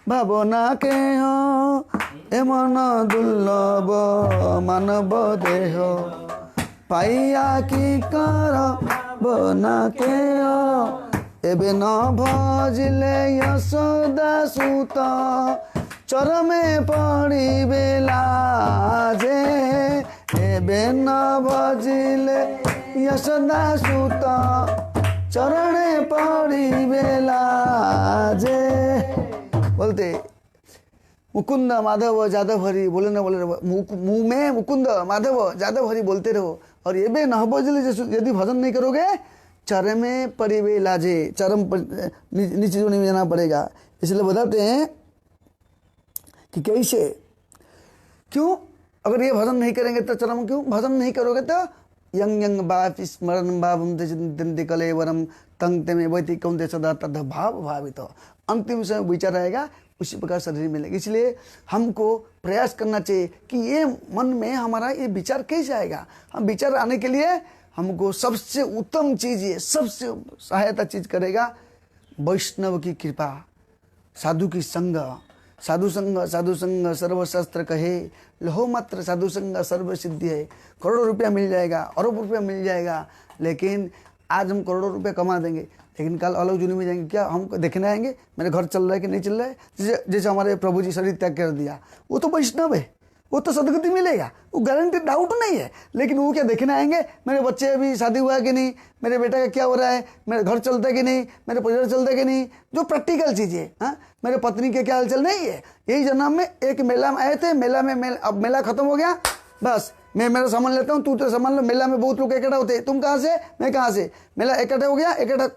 भावना के हो। ए मन दुर्लभ मानव देह पाइया की कर भावना के हो। एबे न भजिले यशोदा सुत चरमे पड़िबे लाजे। एबे न भजिले यशोदा सुत चरणे पड़िबे लाजे। बोलते मुकुंद माधव जादव हरि, बोले ना बोले मुंह में मुकुंद माधव जादव हरि बोलते रहो। और ये बे न भजिले, यदि भजन नहीं करोगे चरमे परिवे लाजे, चरम नीचे जोनी में जाना पड़ेगा। इसलिए बताते हैं कि कैसे, क्यों अगर ये भजन नहीं करेंगे तो चरम, क्यों भजन नहीं करोगे तो यंग यंग बाप स्मरण भावम दंते कलेवरम तंग ते में वैति कौन सदा तद भाव भावित। अंतिम समय विचार आएगा उसी प्रकार शरीर मिलेगा। इसलिए हमको प्रयास करना चाहिए कि ये मन में हमारा ये विचार कैसे आएगा। हम विचार आने के लिए हमको सबसे उत्तम चीज ये, सबसे सहायता चीज करेगा वैष्णव की कृपा, साधु की संग। साधु संग सर्वशास्त्र कहे, लहो मात्र साधु संग सर्व सिद्धि है। करोड़ों रुपया मिल जाएगा, अरब रुपया मिल जाएगा, लेकिन आज हम करोड़ों रुपया कमा देंगे, लेकिन कल अलग जुनी में जाएंगे। क्या हमको देखने आएंगे मेरे घर चल रहा है कि नहीं चल रहा है। जैसे हमारे प्रभु जी शरीर त्याग कर दिया, वो तो वैष्णव है, वो तो सदगति मिलेगा, वो गारंटी डाउट नहीं है। लेकिन वो क्या देखने आएंगे मेरे बच्चे अभी शादी हुआ है कि नहीं, मेरे बेटा का क्या हो रहा है, मेरे घर चलता है कि नहीं, मेरे परिवार चलता है कि नहीं, जो प्रैक्टिकल चीज़ें। हाँ, मेरे पत्नी के क्या हालचाल नहीं है। यही जन्म में एक मेला में आए थे, अब मेला खत्म हो गया, बस मैं मेरा सामान लेता हूँ, तू तो सामान लो। मेला में बहुत लोग इकट्ठा होते हैं, तुम कहाँ से, मैं कहाँ से। मेला इकट्ठा हो गया, मेला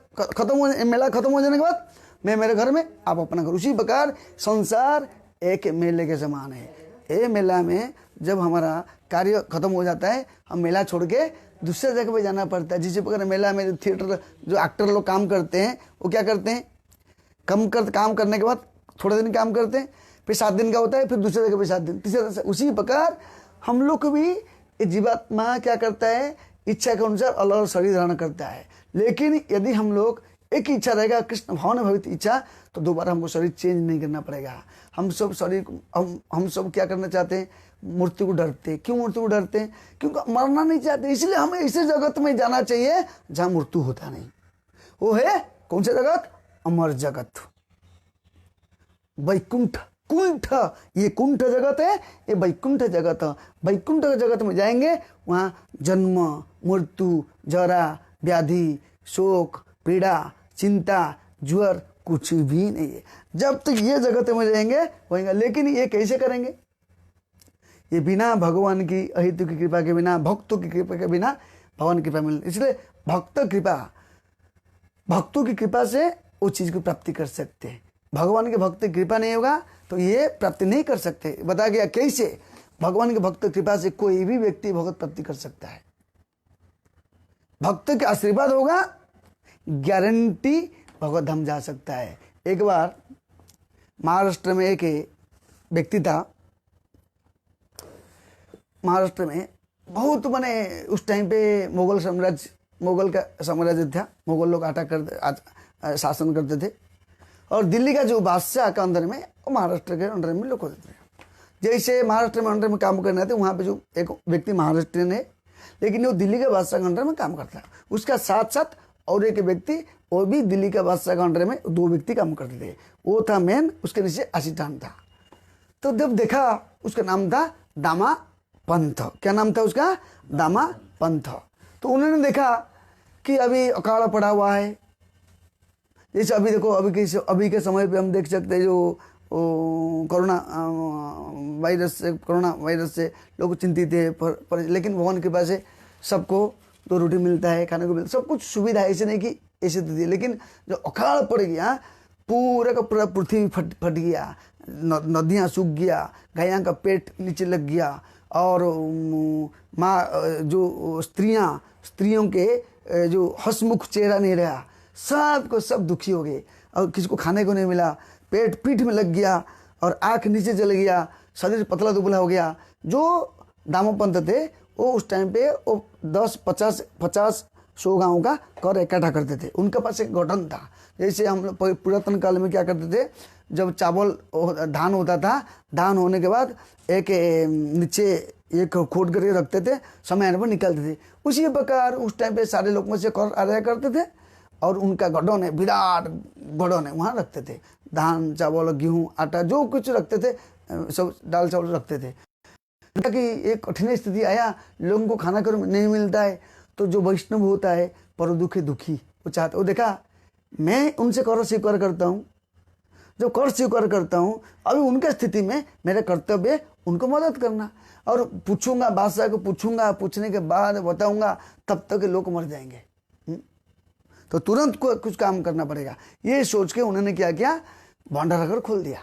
खत्म हो जाने के बाद मैं मेरे घर में, आप अपना घर। उसी प्रकार संसार एक मेले के समान है। ये मेला में जब हमारा कार्य खत्म हो जाता है, हम मेला छोड़ के दूसरे जगह पे जाना पड़ता है। जिस प्रकार मेला में थिएटर जो एक्टर लोग काम करते हैं, वो क्या करते हैं, काम करने के बाद थोड़े दिन काम करते हैं, फिर 7 दिन का होता है, फिर दूसरे जगह पे 7 दिन, तीसरे। उसी प्रकार हम लोग को भी जीवात्मा क्या करता है, इच्छा के अनुसार अलग अलग शरीर धारण करता है। लेकिन यदि हम लोग एक ही इच्छा रहेगा, कृष्ण भाव ने भवित इच्छा, तो दोबारा हमको शरीर चेंज नहीं करना पड़ेगा। हम सब शरीर हम सब क्या करना चाहते हैं, मृत्यु को डरते हैं। क्यों मृत्यु को डरते हैं? क्योंकि मरना नहीं चाहते। इसलिए हमें ऐसे जगत में जाना चाहिए जहाँ मृत्यु होता नहीं। वो है कौन सा जगत? अमर जगत, वैकुंठ, कुंठ। ये कुंठ जगत है, ये वैकुंठ जगत। वैकुंठ जगत में जाएंगे, वहाँ जन्म मृत्यु जरा व्याधि शोक पीड़ा चिंता जुआर कुछ भी नहीं है। जब तक ये जगत में रहेंगे होएगा, लेकिन ये कैसे करेंगे? ये बिना भगवान की अहितु की कृपा के बिना, भक्तों की कृपा के बिना भगवान की कृपा मिल, इसलिए भक्तों की कृपा से वो चीज को प्राप्ति कर सकते हैं। भगवान के भक्त की कृपा नहीं होगा तो ये प्राप्ति नहीं कर सकते। बता गया कैसे? भगवान के भक्त कृपा से कोई भी व्यक्ति भगवत प्राप्ति कर सकता है। भक्त के आशीर्वाद होगा, गारंटी भगवत धाम जा सकता है। एक बार महाराष्ट्र में एक व्यक्ति था, महाराष्ट्र में बहुत माने उस टाइम पे मुगल का साम्राज्य था। मुगल लोग शासन करते थे और दिल्ली का जो बादशाह का अंदर में वो महाराष्ट्र के अंडर में लोग होते थे। जैसे महाराष्ट्र में अंडर में काम करने थे, वहाँ पे जो एक व्यक्ति महाराष्ट्रियन है लेकिन वो दिल्ली के बादशाह के अंडर में काम करता है। उसका साथ साथ और एक व्यक्ति वो भी दिल्ली का बादशाह के अंडर में 2 व्यक्ति काम करते थे। वो था मेन, उसके नीचे असिस्टेंट था। तो जब देखा, उसका नाम था दामा पंथ। क्या नाम था उसका? दामा पंथ। तो उन्होंने देखा कि अभी अकाल पड़ा हुआ है। जैसे अभी देखो, अभी के समय पे हम देख सकते हैं जो कोरोना वायरस से लोग चिंतित है, पर लेकिन भगवान की कृपा से सबको तो रोटी मिलता है, खाने को मिलता है, सब कुछ सुविधा है। ऐसे नहीं कि ऐसे तो दी, लेकिन जो अकाल पड़ गया, पूरा का पूरा पृथ्वी फट गया, नदियाँ सूख गया, गायों का पेट नीचे लग गया और माँ जो स्त्रियों के जो हंसमुख चेहरा नहीं रहा, सबको सब दुखी हो गए और किसी को खाने को नहीं मिला, पीठ में लग गया और आँख नीचे चले गया, शरीर पतला दुबला हो गया। जो दामोपंत थे वो उस टाइम पे वो 10-50-100 गाँव का कर इकट्ठा करते थे। उनके पास एक गठन था। जैसे हम लोग पुरातन काल में क्या करते थे, जब चावल धान होता था, धान होने के बाद एक नीचे एक खोद करके रखते थे, समय आने पर निकलते थे। उसी प्रकार उस टाइम पे सारे लोग में से कर आया करते थे और उनका गढ़न है, विराट गढ़न है, वहाँ रखते थे धान, चावल, गेहूँ, आटा, जो कुछ रखते थे, सब दाल चावल रखते थे। कि एक कठिन स्थिति आया, लोगों को खाना कर नहीं मिलता है, तो जो वैष्णव होता है पर दुखी वो चाहता, वो देखा मैं उनसे कर स्वीकार करता हूँ, जब कर स्वीकार करता हूँ अभी उनके स्थिति में मेरा कर्तव्य उनको मदद करना, और पूछूंगा, बादशाह को पूछूंगा, पूछने के बाद बताऊंगा, तब तक लोग मर जाएंगे। तो तुरंत कुछ काम करना पड़ेगा। ये सोच के उन्होंने क्या किया, भंडारा घर खोल दिया।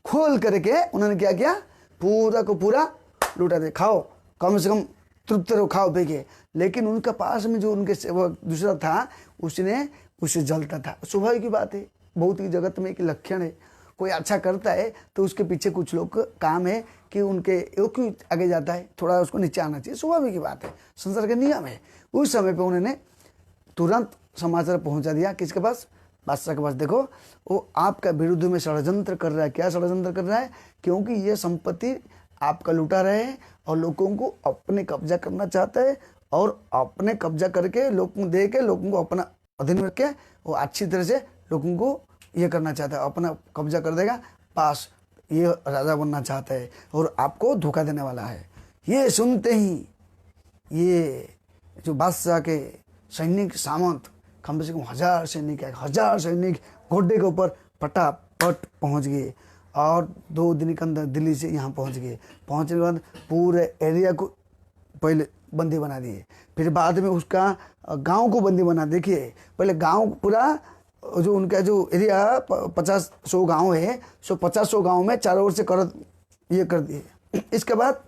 खोल करके उन्होंने क्या किया, पूरा को पूरा लूटा दे, खाओ, कम से कम तृप्त रहो, खाओ पी के। लेकिन उनका पास में जो उनके सेवक दूसरा था, उसे जलता था। स्वाभाविक की बात है, बहुत ही जगत में एक लक्षण है। कोई अच्छा करता है तो उसके पीछे कुछ लोग काम है कि उनके क्यों आगे जाता है, थोड़ा उसको नीचे आना चाहिए। स्वाभाविक की बात है, संसार का नियम है। उस समय पे उन्होंने तुरंत समाचार पहुंचा दिया किसके पास, बादशाह के पास। देखो वो आपका विरुद्ध में षड्यंत्र कर रहा है। क्या षड्यंत्र कर रहा है? क्योंकि ये संपत्ति आपका लुटा रहे हैं और लोगों को अपने कब्जा करना चाहता है, और अपने कब्जा करके लोगों को दे के लोगों को अपना अधीन रख के वो अच्छी तरह से लोगों को ये करना चाहता है, अपना कब्जा कर देगा, पास ये राजा बनना चाहता है और आपको धोखा देने वाला है। ये सुनते ही ये जो बादशाह के सैनिक सामंत, कम से कम 1000 सैनिक है, 1000 सैनिक घोड़े के ऊपर फटाफट पहुंच गए और 2 दिन के अंदर दिल्ली से यहाँ पहुंच गए। पहुंचने के बाद पूरे एरिया को पहले बंदी बना दिए, फिर बाद में उसका गांव को बंदी बना। देखिए पहले गांव पूरा जो उनका जो एरिया 50-100 गांव है, 50-100 गांव में चारों ओर से ये कर दिए। इसके बाद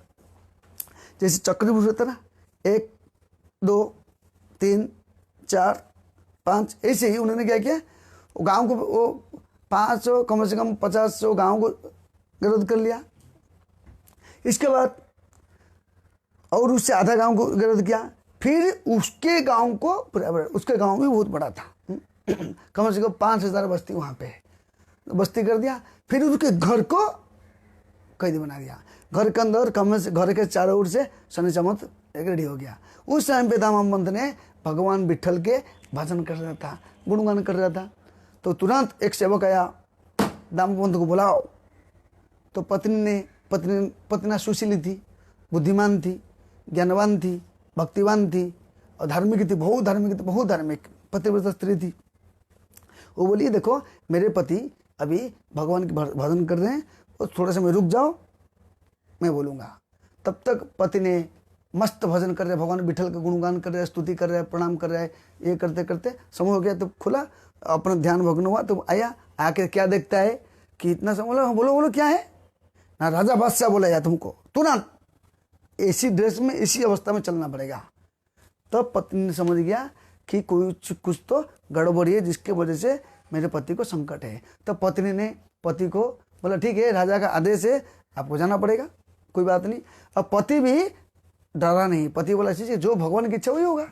जैसे चक्रव्यूह होता ना, 1 2 3 4 5, ऐसे ही उन्होंने क्या किया, वो गांव को वो 500 कम से कम 50-100 गांव को गिरफ्तार कर लिया। इसके बाद और उससे आधा गांव को गिरफ्तार किया, फिर उसके गांव को उसके गांव भी बहुत बड़ा था, कम से कम 5000 बस्ती वहाँ पे बस्ती कर दिया। फिर उसके घर को कैदी बना दिया। घर के अंदर कम से घर के चारों ओर से सनी चमत रेडी हो गया। उस टाइम पे दामोपंत ने भगवान विठल के भजन कर रहा था, गुणगान कर रहा था। तो तुरंत एक सेवक आया, दामोपंत को बुलाओ। तो पत्नी सुशीली थी, बुद्धिमान थी, ज्ञानवान थी, भक्तिवान थी और धार्मिक थी, बहुत धार्मिक, पतिव्रता स्त्री थी। वो बोली देखो मेरे पति अभी भगवान की भजन कर रहे हैं और थोड़ा समय रुक जाओ, मैं बोलूँगा। तब तक पति ने मस्त भजन कर रहे, भगवान विठल का गुणगान कर रहे, स्तुति कर रहे, प्रणाम कर रहे, ये करते करते समय हो गया। तो खुला अपना ध्यान भग्न हुआ, तो आया, आके क्या देखता है कि इतना समय, बोला बोलो बोलो क्या है ना, राजा बादशाह बोला या तुमको तुरंत ऐसी ड्रेस में इसी अवस्था में चलना पड़ेगा। तब तो पत्नी ने समझ गया कि कुछ तो गड़बड़ी है जिसके वजह से मेरे पति को संकट है। तब पत्नी ने पति को बोला ठीक है राजा का आदेश है, आपको जाना पड़ेगा, कोई बात नहीं। अब पति भी डरा नहीं, पति बोला चीज़ जो भगवान की इच्छा वही होगा।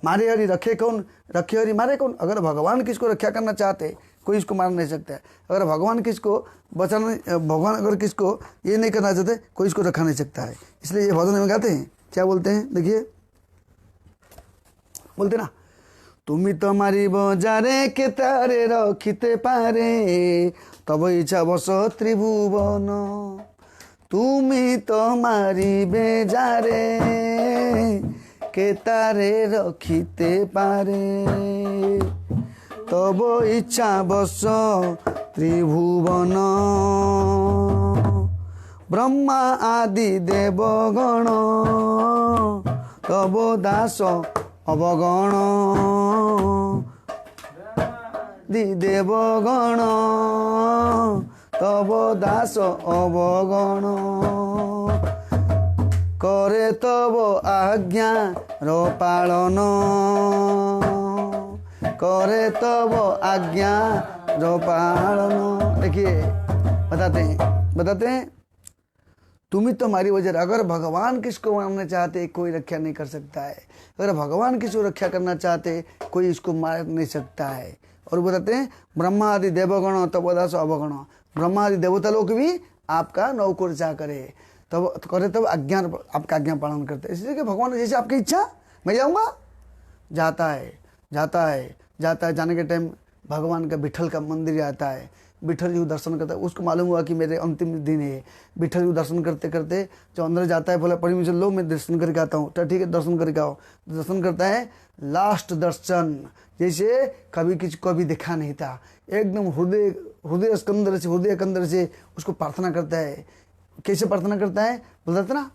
मारे हरि रखे कौन, रखे हरि मारे कौन। अगर भगवान किसको रक्षा करना चाहते कोई इसको मार नहीं सकता है, अगर भगवान किसको बचाना, भगवान अगर किसको ये नहीं करना चाहते कोई इसको रखा नहीं सकता है। इसलिए ये भजन में गाते हैं, क्या बोलते हैं देखिए, बोलते ना, तुमी तुम्हारी बजारे के तारे रखिते पारे तब इच्छा बस त्रिभुवन, तुमी तुम्हारी बेजारे के तारे रखिते पारे तब इच्छा बस त्रिभुवन, ब्रह्मा आदि देवगण तब दास अवगण, देवगण तब दास अवगण, करे तब आज्ञा रो पालन, करे तब आज्ञा रो पालन। देखिए बताते हैं तुम्हें तो हमारी वजह, अगर भगवान किसको मारना चाहते कोई रक्षा नहीं कर सकता है, अगर भगवान किसको रक्षा करना चाहते कोई इसको मार नहीं सकता है। और बताते हैं ब्रह्मा आदि देवगण तब दास अवगण, ब्रह्मा आदि देवता लोग भी आपका नौकरचा करे तब करे तब आज्ञा आपका आज्ञा पालन करते हैं। इसलिए कि भगवान जैसे आपकी इच्छा मैं जाऊँगा, जाता है जाने के टाइम भगवान का विठल का मंदिर आता है, विठल जी को दर्शन करता है, उसको मालूम हुआ कि मेरे अंतिम दिन है। विठल जी को दर्शन करते करते जो अंदर जाता है बोला परमिशन लो मैं दर्शन करके आता हूँ, तो ठीक है दर्शन करके आओ। दर्शन करता है, लास्ट दर्शन जैसे कभी किसी को भी देखा नहीं था, एकदम हृदय कंदर से उसको प्रार्थना करता है। कैसे प्रार्थना करता है बोलता था ना,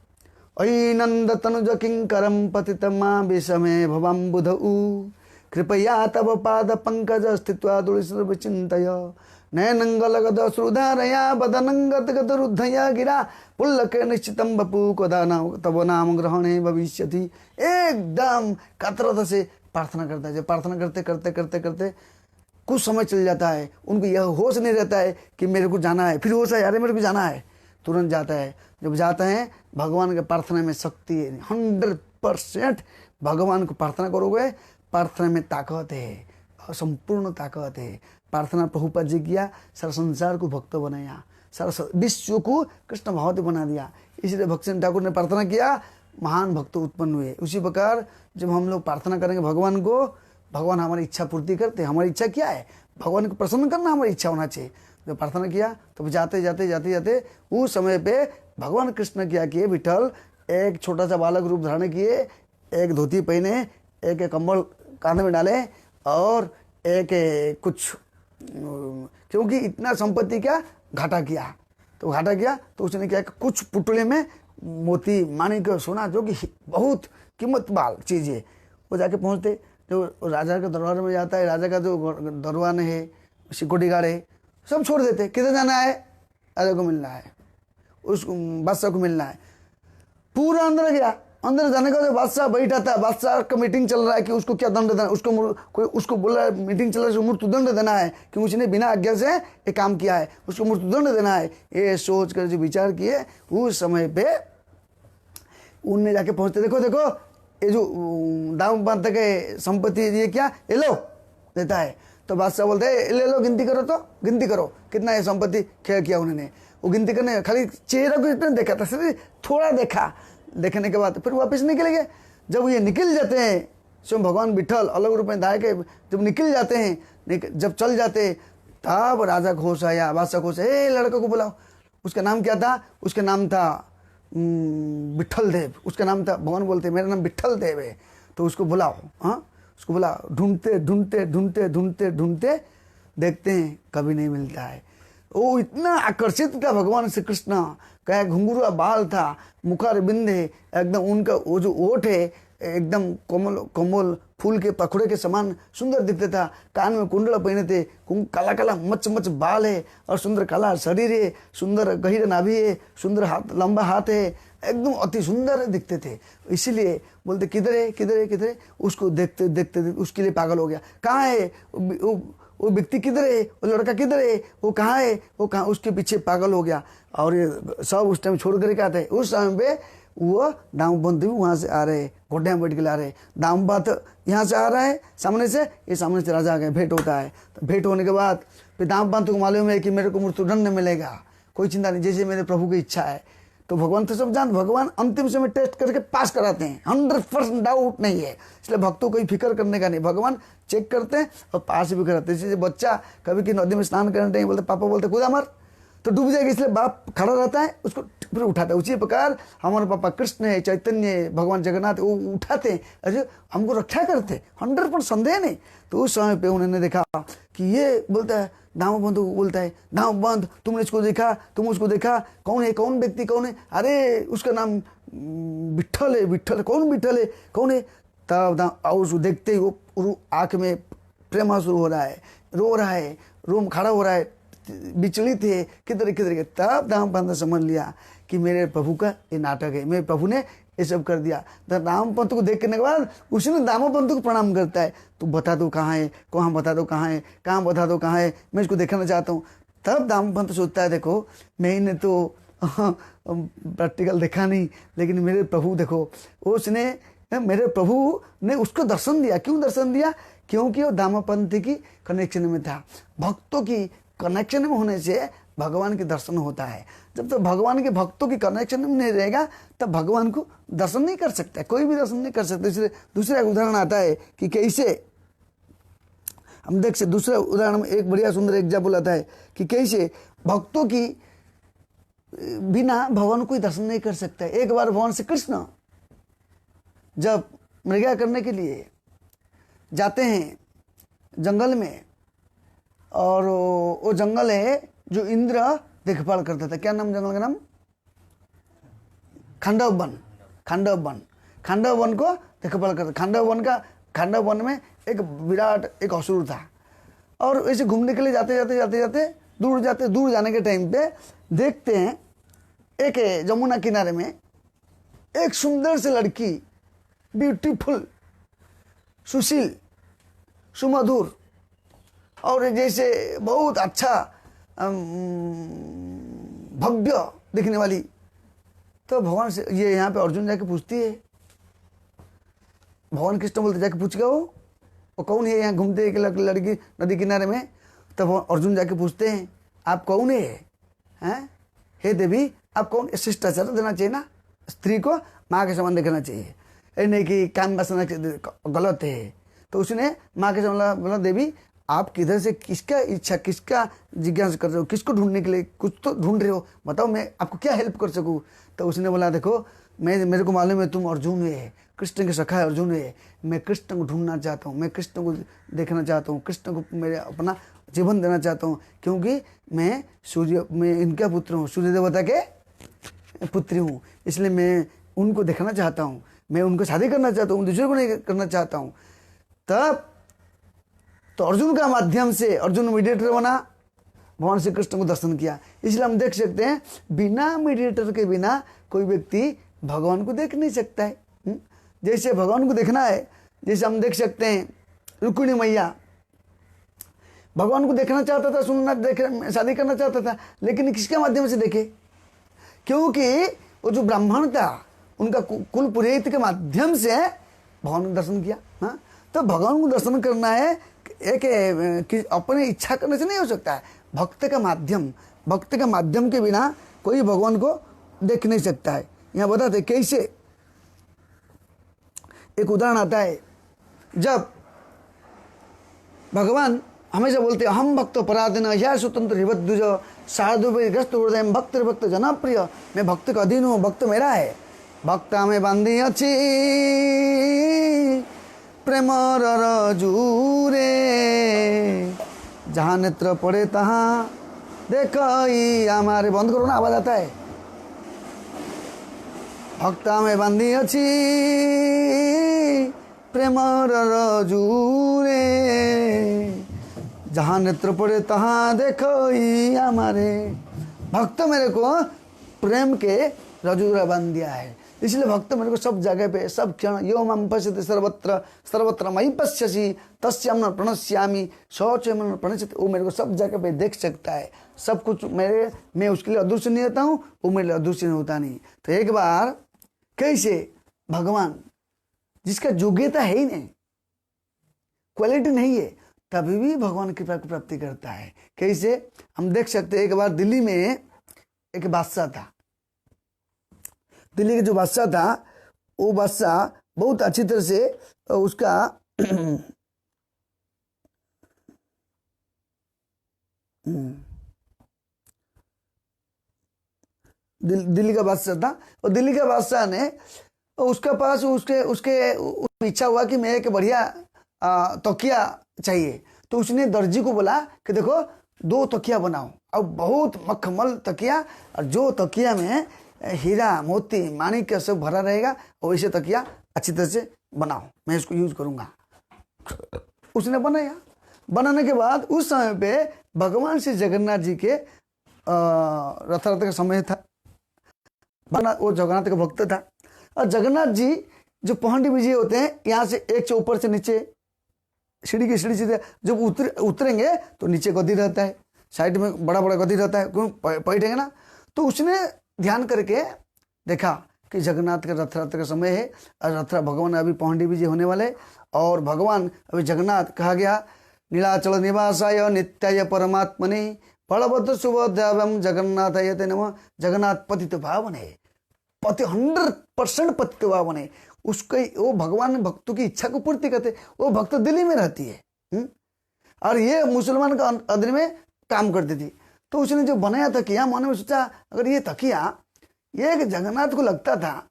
अयि नंद तनुज किंकरम पतितमा विषमे भवम बुधऊ कृपया तव पाद पंकज स्थित्वा दुर्सर्व चिंतय नयनंगलगद श्रुधारया बदनंगत रुद्धया गिरा पुल्लके निश्चितम बपू कदा तब नाम ग्रहणे भविष्यति। एकदम कातरता से प्रार्थना करता है। प्रार्थना करते कुछ समय चल जाता है, उनको यह होश नहीं रहता है कि मेरे को जाना है, फिर होश है यार मेरे को जाना है, तुरंत जाता है। जब जाता है भगवान के प्रार्थना में शक्ति है, 100% भगवान को प्रार्थना करोगे, प्रार्थना में ताकत है, संपूर्ण ताकत है। प्रार्थना प्रभुपाद जी किया, सारा संसार को भक्त बनाया, सारा विश्व को कृष्ण भावती बना दिया। इसलिए भक्तसिंह ठाकुर ने प्रार्थना किया, महान भक्त उत्पन्न हुए। उसी प्रकार जब हम लोग प्रार्थना करेंगे भगवान को, भगवान हमारी इच्छा पूर्ति करते हैं। हमारी इच्छा क्या है, भगवान को प्रसन्न करना हमारी इच्छा होना चाहिए। जब प्रार्थना किया तो जाते उस समय पे भगवान कृष्ण क्या किए, विठल एक छोटा सा बालक रूप धारण किए, एक धोती पहने, एक कंबल कांधे में डाले और एक कुछ, क्योंकि इतना संपत्ति क्या घाटा किया तो उसने क्या कुछ पुतले में मोती माणिक सोना जो कि बहुत कीमत वाली चीज़ है, वो जाके पहुंचते। जो राजा के दरबार में जाता है, राजा का जो दरबार है, सिक्योरिटी गार्ड है, सब छोड़ देते। किधर जाना है, राजा को मिलना है, उस बादशाह को मिलना है। पूरा अंदर गया, अंदर जाने का जो बादशाह बैठा था, बादशाह का मीटिंग चल रहा है कि उसको क्या दंड देना, उसको बोला है मीटिंग चल रहा है, मृत्यु दंड देना है कि उसने बिना आज्ञा से ये काम किया है, उसको मृत्यु दंड देना है। ये सोच कर जो विचार किए, उस समय पे उनने जाके पहुंचते, देखो ये जो दाम बांध के संपत्ति ये क्या, ये लो देता है। तो बादशाह बोलते हैं ले लो, गिनती करो कितना ये संपत्ति खेल किया उन्होंने। वो गिनती करने, खाली चेहरा को इतना देखा था, सिर्फ थोड़ा देखा, देखने के बाद फिर वापस निकल गए। जब ये निकल जाते हैं, स्वयं भगवान विठल अलग रूप में धाय के जब निकल जाते हैं, जब चल जाते, तब राजा घोष आया, बादशाह घोष, लड़के को बुलाओ। उसका नाम क्या था, उसका नाम था विठल देव, उसका नाम था। भगवान बोलते मेरा नाम विठल देव है, तो उसको बुलाओ। हाँ, उसको बुलाओ। ढूंढते देखते हैं कभी नहीं मिलता है। वो इतना आकर्षित था भगवान श्री कृष्ण, क्या घुंघरूआ बाल था, मुखार बिंदे एकदम, उनका वो जो ओठ है एकदम कोमल कोमल फूल के पखुड़े के समान सुंदर दिखता था, कान में कुंडल पहने थे, काला काला मच मच बाल है और सुंदर काला शरीर है, सुंदर गहीर नाभि है, सुंदर हाथ, लंबा हाथ है, एकदम अति सुंदर दिखते थे। इसीलिए बोलते किधर है किधर है किधर है, उसको देखते देखते उसके लिए पागल हो गया। कहाँ है वो व्यक्ति, किधर है वो लड़का, किधर है वो, कहाँ है वो, कहाँ, उसके पीछे पागल हो गया। और ये सब उस टाइम छोड़ करके आते हैं। उस समय पे वो दामपंत भी वहाँ से आ रहे, घोड़े में बैठ के ला रहे। दामपंत यहाँ से आ रहा है सामने से, ये सामने से राजा आ गए, भेंट होता है। तो भेंट होने के बाद फिर दामपंत को मालूम है कि मेरे को मृत्युदंड मिलेगा, कोई चिंता नहीं, जैसे मेरे प्रभु की इच्छा है। तो भगवान तो सब जान, भगवान अंतिम समय टेस्ट करके पास कराते हैं, 100% डाउट नहीं है। इसलिए भक्तों को फिक्र करने का नहीं, भगवान चेक करते हैं और पास भी कराते हैं। जैसे बच्चा कभी की नदी में स्नान करने टाइम बोलते पापा बोलते कूदा मर, तो डूब जाएगी, इसलिए बाप खड़ा रहता है, उसको फिर उठाता है। उसी प्रकार हमारे पापा कृष्ण है, चैतन्य है, भगवान जगन्नाथ, वो उठाते हैं, अरे हमको रक्षा करते, 100% संदेह नहीं। तो उस समय पे उन्होंने देखा कि ये बोलता है, दामोबंधु बोलता है, दामोबंध तुमने इसको देखा, तुम उसको देखा, कौन है, कौन व्यक्ति कौन है, अरे उसका नाम विट्ठल है, विट्ठल, कौन विट्ठल है, कौन है। तब और उसको देखते ही वो आँख में प्रेम शुरू हो रहा है, रो रहा है, रूम खड़ा हो रहा है, विचलित है, किधर किधर। तब दामपंत समझ लिया कि मेरे प्रभु का ये नाटक है, मेरे प्रभु ने ये सब कर दिया। तो दामपंत को देखने के बाद उसने दामोपंत को प्रणाम करता है, तू बता दो कहाँ है, कहाँ बता दो कहाँ है, कहाँ बता दो कहाँ है, मैं इसको देखना चाहता हूँ। तब दामपंत सोचता है, देखो मैंने तो प्रैक्टिकल देखा नहीं, लेकिन मेरे प्रभु देखो, उसने मेरे प्रभु ने उसको दर्शन दिया। क्यों दर्शन दिया? क्योंकि वो दामोपंत की कनेक्शन में था। भक्तों की कनेक्शन में होने से भगवान के दर्शन होता है। जब तक भगवान के भक्तों की कनेक्शन में नहीं रहेगा तब भगवान को दर्शन नहीं कर सकता, कोई भी दर्शन नहीं कर सकता। इसलिए दूसरा उदाहरण आता है कि कैसे हम देख सकते, दूसरा उदाहरण में एक बढ़िया सुंदर एग्जाम्पल आता है कि कैसे भक्तों की बिना भगवान कोई दर्शन नहीं कर सकता। एक बार भगवान श्री कृष्ण जब मृगा करने के लिए जाते हैं जंगल में, और वो जंगल है जो इंद्र देखभाल करता था। क्या नाम जंगल का नाम? Khandava one. Khandava one, Khandava one को देखभाल करता। खांडव वन में एक विराट एक असुर था। और ऐसे घूमने के लिए जाते दूर जाने के टाइम पे देखते हैं एक जमुना किनारे में एक सुंदर सी लड़की, ब्यूटीफुल, सुशील, सुमधुर और जैसे बहुत अच्छा भव्य दिखने वाली। तो भगवान से ये यहाँ पे अर्जुन जाके पूछती है, भगवान कृष्ण बोलते जाके पूछ गया वो कौन है यहाँ घूमते एक लड़की नदी किनारे में। तब अर्जुन जाके पूछते हैं आप कौन है? हे देवी आप कौन? शिष्टाचार देना चाहिए ना, स्त्री को माँ के समान देखना चाहिए, ये नहीं कि काम वासना गलत है। तो उसने माँ के समान बोला, देवी आप किधर से, किसका इच्छा, किसका जिज्ञासा कर रहे हो, किसको ढूंढने के लिए, कुछ तो ढूंढ रहे हो, बताओ मैं आपको क्या हेल्प कर सकूं। तो उसने बोला देखो मेरे को मालूम है तुम अर्जुन है, कृष्ण के सखा है अर्जुन है, मैं कृष्ण को ढूंढना चाहता हूँ, मैं कृष्ण को देखना चाहता हूँ, कृष्ण को मेरे अपना जीवन देना चाहता हूँ, क्योंकि मैं इनका पुत्र हूँ, सूर्य देवता के पुत्री हूँ, इसलिए मैं उनको देखना चाहता हूँ, मैं उनको शादी करना चाहता हूँ, दूसरे को नहीं करना चाहता हूँ। तब तो अर्जुन का माध्यम से अर्जुन मीडिएटर बना, भगवान श्री कृष्ण को दर्शन किया। इसलिए हम देख सकते हैं बिना मीडिएटर के बिना कोई व्यक्ति भगवान को देख नहीं सकता है। जैसे भगवान को देखना है, जैसे हम देख सकते हैं रुक्मिणी मैया भगवान को देखना चाहता था, सुनना शादी करना चाहता था, लेकिन किसके माध्यम से देखे? क्योंकि वो जो ब्राह्मण था उनका कुल पुरोहित के माध्यम से भगवान को दर्शन किया। हाँ, तो भगवान को दर्शन करना है एक अपने इच्छा करने से नहीं हो सकता है, भक्त का माध्यम के बिना कोई भगवान को देख नहीं सकता है। यहाँ बताते कैसे, एक उदाहरण आता है, जब भगवान हमेशा बोलते हैं हम भक्त पराधीन या स्वतंत्र हिवद्विज साधुग्रस्त हृदय भक्त जनप्रिय, मैं भक्त का अधीन हूँ, भक्त मेरा है, भक्त में बांधी अच्छी प्रेमर रजूरे जहाँ नेत्र पड़े तहाँ देखई हमारे। बंद करो ना, आवाज आता है। भक्ता में बांधी अच्छी प्रेमर रजूरे, जहाँ नेत्र पड़े तहाँ देखई हमारे। भक्त मेरे को प्रेम के रजूरा बांध दिया है, इसलिए भक्त मेरे को सब जगह पे, सब क्षण, यो मम पश्यति सर्वत्र सर्वत्र मयि पश्यसि तस्याम न प्रणश्यामि शौच मन प्रणश्यति। वो मेरे को सब जगह पे देख सकता है, सब कुछ मैं उसके लिए अदृश्य नहीं होता हूँ, वो मेरे लिए अदृश्य नहीं होता नहीं। तो एक बार कैसे भगवान जिसका योग्यता है ही नहीं, क्वालिटी नहीं है, तभी भी भगवान कृपा की प्राप्ति करता है। कैसे हम देख सकते हैं, एक बार दिल्ली में एक बादशाह था। दिल्ली का जो बादशाह था, वो बादशाह बहुत अच्छी तरह से उसका दिल्ली का बादशाह था, और दिल्ली का बादशाह ने उसका पास उसके इच्छा हुआ कि मैं एक बढ़िया तकिया चाहिए। तो उसने दर्जी को बोला कि देखो 2 तकिया बनाओ, अब बहुत मखमल तकिया, और जो तकिया में हीरा मोती माणिक्य सब भरा रहेगा, और वैसे तकिया अच्छी तरह से बनाओ, मैं इसको यूज करूंगा। उसने बनाया। बनाने के बाद उस समय पे भगवान श्री जगन्नाथ जी के रथ का समय था। वो जगन्नाथ का भक्त था, और जगन्नाथ जी जो पहंडी विजय होते हैं, यहाँ से एक से ऊपर से नीचे सीढ़ी की सीढ़ी से जब उतरेंगे तो नीचे गद्दी रहता है, साइड में बड़ा बड़ा गद्दी रहता है, क्यों बैठेंगे ना। तो उसने ध्यान करके देखा कि जगन्नाथ का रथ का समय है, और रथ भगवान अभी पहंडी विजय होने वाले, और भगवान अभी जगन्नाथ कहा गया नीलाचल निवासाय नित्याय परमात्मने बलभद्र सुभद्राभ्याम जगन्नाथाय ते नमः। जगन्नाथ पतित पावन है, 100% पतित पावन है। उसके वो भगवान भक्तों की इच्छा को पूर्ति करते। वो भक्त दिल्ली में रहती है, और ये मुसलमान का अधीन में काम करती थी। तो उसने जो बनाया तकिया, मन में सोचा अगर ये तकिया ये जगन्नाथ को लगता था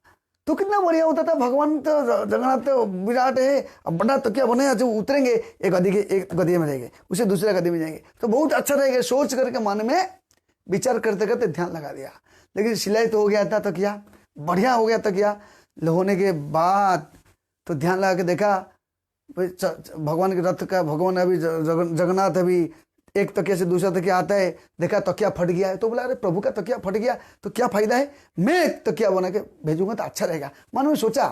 तो कितना बढ़िया होता था। भगवान तो जगन्नाथ तो विराट है, अब बड़ा तकिया बनाया, जो उतरेंगे एक गद्दी में रहेंगे, उसे दूसरे गद्दी में जाएंगे तो बहुत अच्छा रहेगा। सोच करके मन में विचार करते करते ध्यान लगा दिया। लेकिन सिलाई तो हो गया था तकिया, बढ़िया हो गया तकिया। होने के बाद तो ध्यान लगा के देखा भगवान के रथ का, भगवान अभी जगन्नाथ अभी एक तकिया से दूसरा तकिया आता है, देखा तकिया फट गया है। तो बोला अरे प्रभु का तकिया फट गया तो क्या फायदा है, मैं एक तकिया बना के भेजूंगा तो अच्छा रहेगा। मन में सोचा।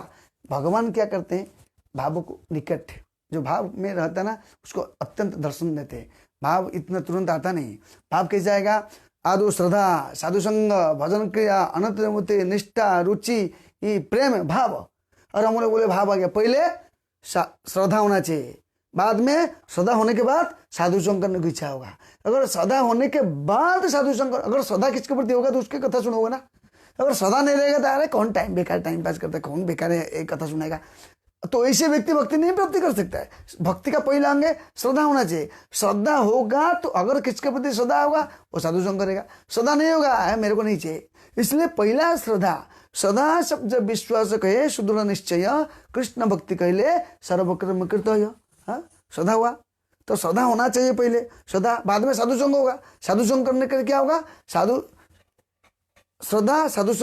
भगवान क्या करते हैं, भाव को निकट, जो भाव में रहता है ना उसको अत्यंत दर्शन देते हैं। भाव इतना तुरंत आता नहीं। भाव कैसे आएगा, आदो श्रद्धा साधु संग भजन क्रिया अनंत निष्ठा रुचि प्रेम भाव। और हम लोग बोले भाव आ गया, पहले श्रद्धा होना चाहिए, बाद में श्रद्धा होने के बाद साधु संग करने की इच्छा होगा। अगर श्रद्धा होने के बाद साधु संग, अगर श्रद्धा किसके प्रति होगा तो उसकी कथा सुनोगे ना। अगर श्रद्धा नहीं रहेगा तो अरे कौन बेकार टाइम पास करता है, कौन बेकार एक कथा सुनेगा। तो ऐसे व्यक्ति भक्ति नहीं प्राप्ति कर सकता है। भक्ति का पहला अंग है श्रद्धा होना चाहिए। श्रद्धा होगा तो अगर किसके प्रति श्रद्धा होगा वो साधु संग करेगा। श्रद्धा नहीं होगा है मेरे को नहीं चाहिए, इसलिए पहला श्रद्धा। सदा शब्द विश्वास कहे सुदृढ़ निश्चय कृष्ण भक्ति कहले सर्वक्रम कृत। श्रद्धा हुआ तो श्रद्धा होना चाहिए पहले, श्रद्धा बाद में साधु संग होगा। साधु संग करने के क्या होगा, श्रद्धा साधु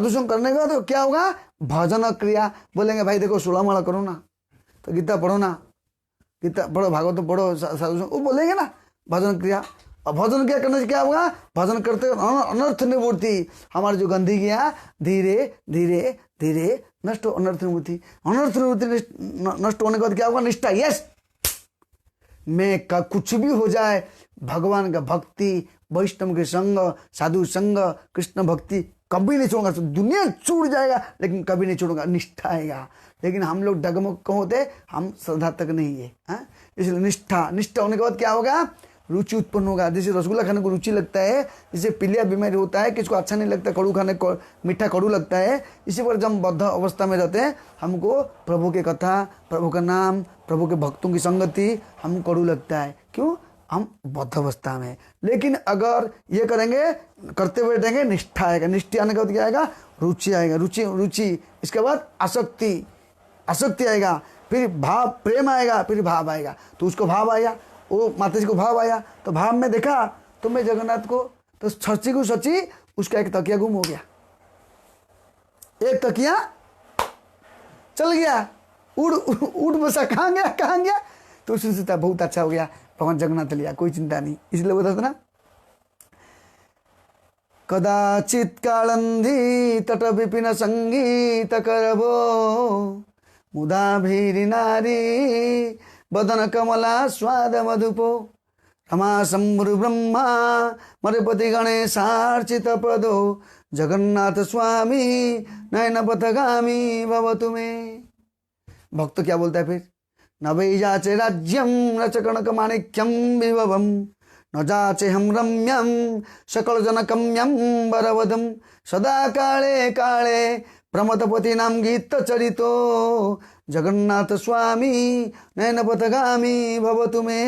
संग करने का तो क्या होगा, भजन क्रिया। बोलेंगे भाई देखो 16 माला करो ना, तो गीता पढ़ो ना, गीता पढ़ो, भागवत पढ़ो, साधु संग वो बोलेंगे ना भजन क्रिया। और भजन क्रिया करने से क्या होगा, भजन करते अनर्थ निवृत्ति। हमारी जो गंदगियाँ धीरे धीरे धीरे नष्ट हो, अनर्थ निवृत्ति। अनर्थ निवृत्ति नष्ट होने के बाद क्या होगा, निष्ठा। यस मैं का कुछ भी हो जाए, भगवान का भक्ति, वैष्णव के संग, साधु संग, कृष्ण भक्ति कभी नहीं छोड़ूंगा। दुनिया छूट जाएगा लेकिन कभी नहीं छोड़ूंगा, निष्ठा आएगा। लेकिन हम लोग डगमग क्यों होते, हम श्रद्धा तक नहीं है। इसलिए निष्ठा होने के बाद क्या होगा, रुचि उत्पन्न होगा। जैसे रसगुल्ला खाने को रुचि लगता है, जैसे पीलिया बीमारी होता है, किसको अच्छा नहीं लगता, कड़ू खाने को, मीठा कड़ू लगता है। इसी पर जब हम बद्ध अवस्था में रहते हैं, हमको प्रभु के कथा, प्रभु का नाम, प्रभु के भक्तों की संगति हमको कड़ू लगता है। क्यों, हम बद्ध अवस्था में। लेकिन अगर ये करेंगे, करते हुए रहेंगे, निष्ठा आएगा। निष्ठा आने के बाद क्या आएगा, रुचि आएगा। रुचि इसके बाद आसक्ति आएगा, फिर भाव, प्रेम आएगा, फिर भाव आएगा। तो उसको भाव आया, वो माता जी को भाव आया, तो भाव में देखा तो मैं जगन्नाथ को, तो सच्ची को सच्ची उसका एक तकिया गुम हो गया, एक तकिया चल गया, उड़ बसा, कहाँ गया। तो उसने सोचा बहुत अच्छा हो गया, भगवान जगन्नाथ लिया, कोई चिंता नहीं। इसलिए बताते ना, कदाचित कालंधी तट विपिन संगीत करबो मुदा भीरी नारी बदन कमला स्वाद मधुपो रमा शंभुर ब्रह्मा मरुपति गणेशार्चित पदो जगन्नाथ स्वामी नयन पथगामी भवतु मे। भक्त क्या बोलता है फिर, न वै जाचे राज्यम न च कनक माणिक्यम विभवम न जाचे हम रम्यम सकल जनकम्यम वरवदम सदा काले काले प्रमथपति नाम गीत चरितो जगन्नाथ स्वामी नयन पथगामी भवतु मे।